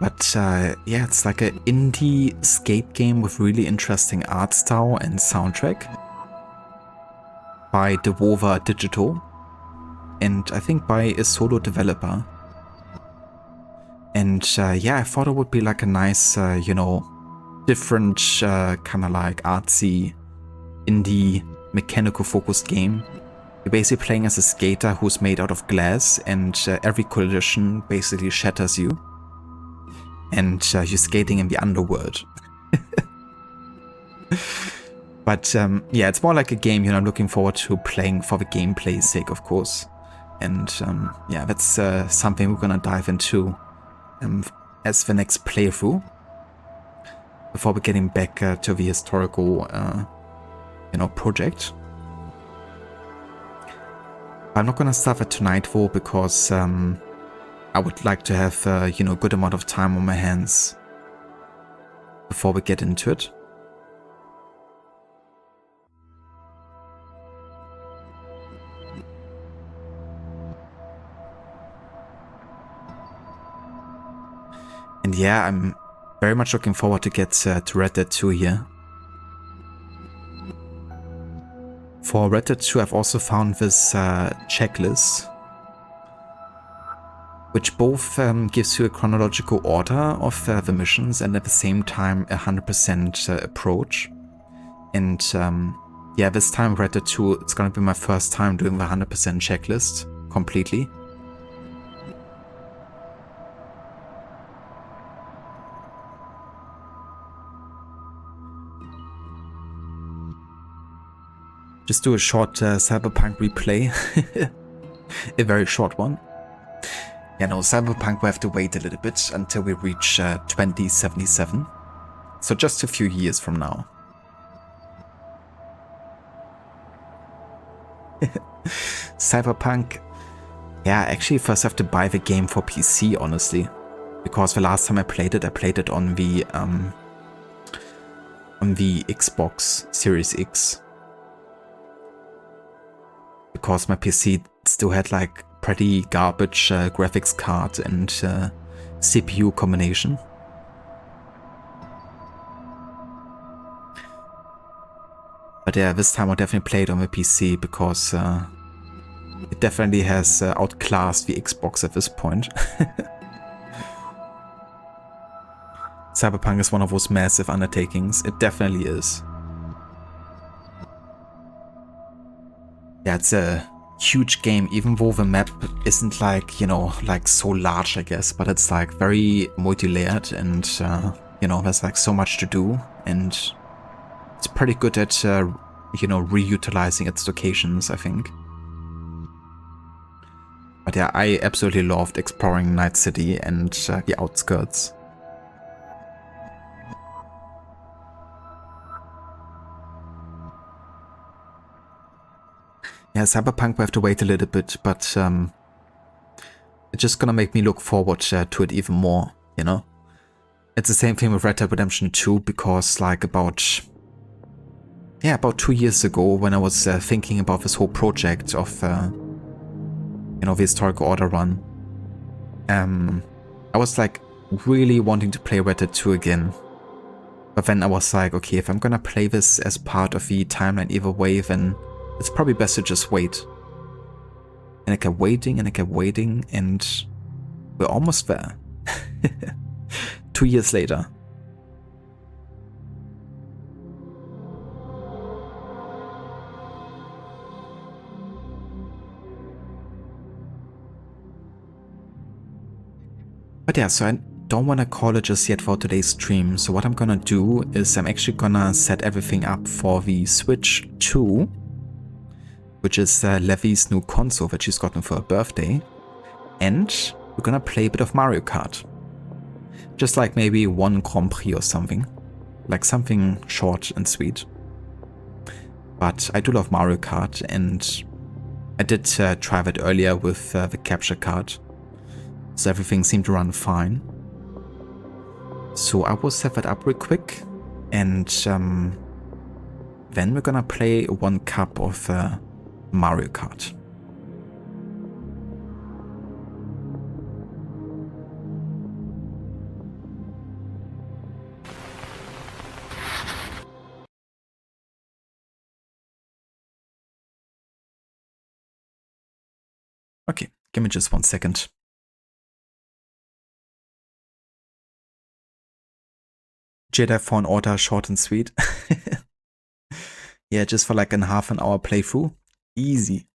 But yeah, it's like an indie skate game with really interesting art style and soundtrack by Devolver Digital, and I think by a solo developer. And yeah, I thought it would be like a nice, you know, different kind of like artsy, indie, mechanical focused game. You're basically playing as a skater who's made out of glass, and every collision basically shatters you. And you're skating in the underworld. But yeah, it's more like a game, you know, I'm looking forward to playing for the gameplay's sake, of course. And yeah, that's something we're gonna dive into as the next playthrough. Before we're getting back to the historical, you know, project. I'm not gonna start it tonight though, because I would like to have, you know, a good amount of time on my hands before we get into it. And yeah, I'm very much looking forward to get to Red Dead 2 here. For Red Dead 2, I've also found this checklist, which both gives you a chronological order of the missions and at the same time a 100% approach. And yeah, this time Red Dead 2, it's gonna be my first time doing the 100% checklist completely. Just do a short Cyberpunk replay. A very short one. Yeah, no, Cyberpunk we have to wait a little bit until we reach 2077. So just a few years from now. Cyberpunk. Yeah, actually first I have to buy the game for PC, honestly. Because the last time I played it on the Xbox Series X. Because my PC still had like pretty garbage graphics card and CPU combination. But yeah, this time I'll definitely play it on the PC because it definitely has outclassed the Xbox at this point. Cyberpunk is one of those massive undertakings. It definitely is. Yeah, it's a huge game, even though the map isn't like, you know, like so large, I guess, but it's like very multi-layered and, you know, there's like so much to do, and it's pretty good at, you know, reutilizing its locations, I think. But yeah, I absolutely loved exploring Night City and the outskirts. Yeah, Cyberpunk, we have to wait a little bit, but it's just gonna make me look forward to it even more, you know? It's the same thing with Red Dead Redemption 2, because like about 2 years ago, when I was thinking about this whole project of, you know, the historical order run, I was like really wanting to play Red Dead 2 again. But then I was like, okay, if I'm gonna play this as part of the timeline either way, then it's probably best to just wait. And I kept waiting and I kept waiting, and we're almost there. 2 years later. But yeah, so I don't want to call it just yet for today's stream. So what I'm gonna do is I'm actually gonna set everything up for the Switch 2, which is Levy's new console that she's gotten for her birthday. And we're gonna play a bit of Mario Kart. Just like maybe one Grand Prix or something. Like something short and sweet. But I do love Mario Kart, and I did try that earlier with the capture card. So everything seemed to run fine. So I will set that up real quick. And then we're gonna play one cup of Mario Kart. Okay, give me just 1 second. Jedi Fallen Order, short and sweet. Yeah, just for like a half an hour playthrough. Easy.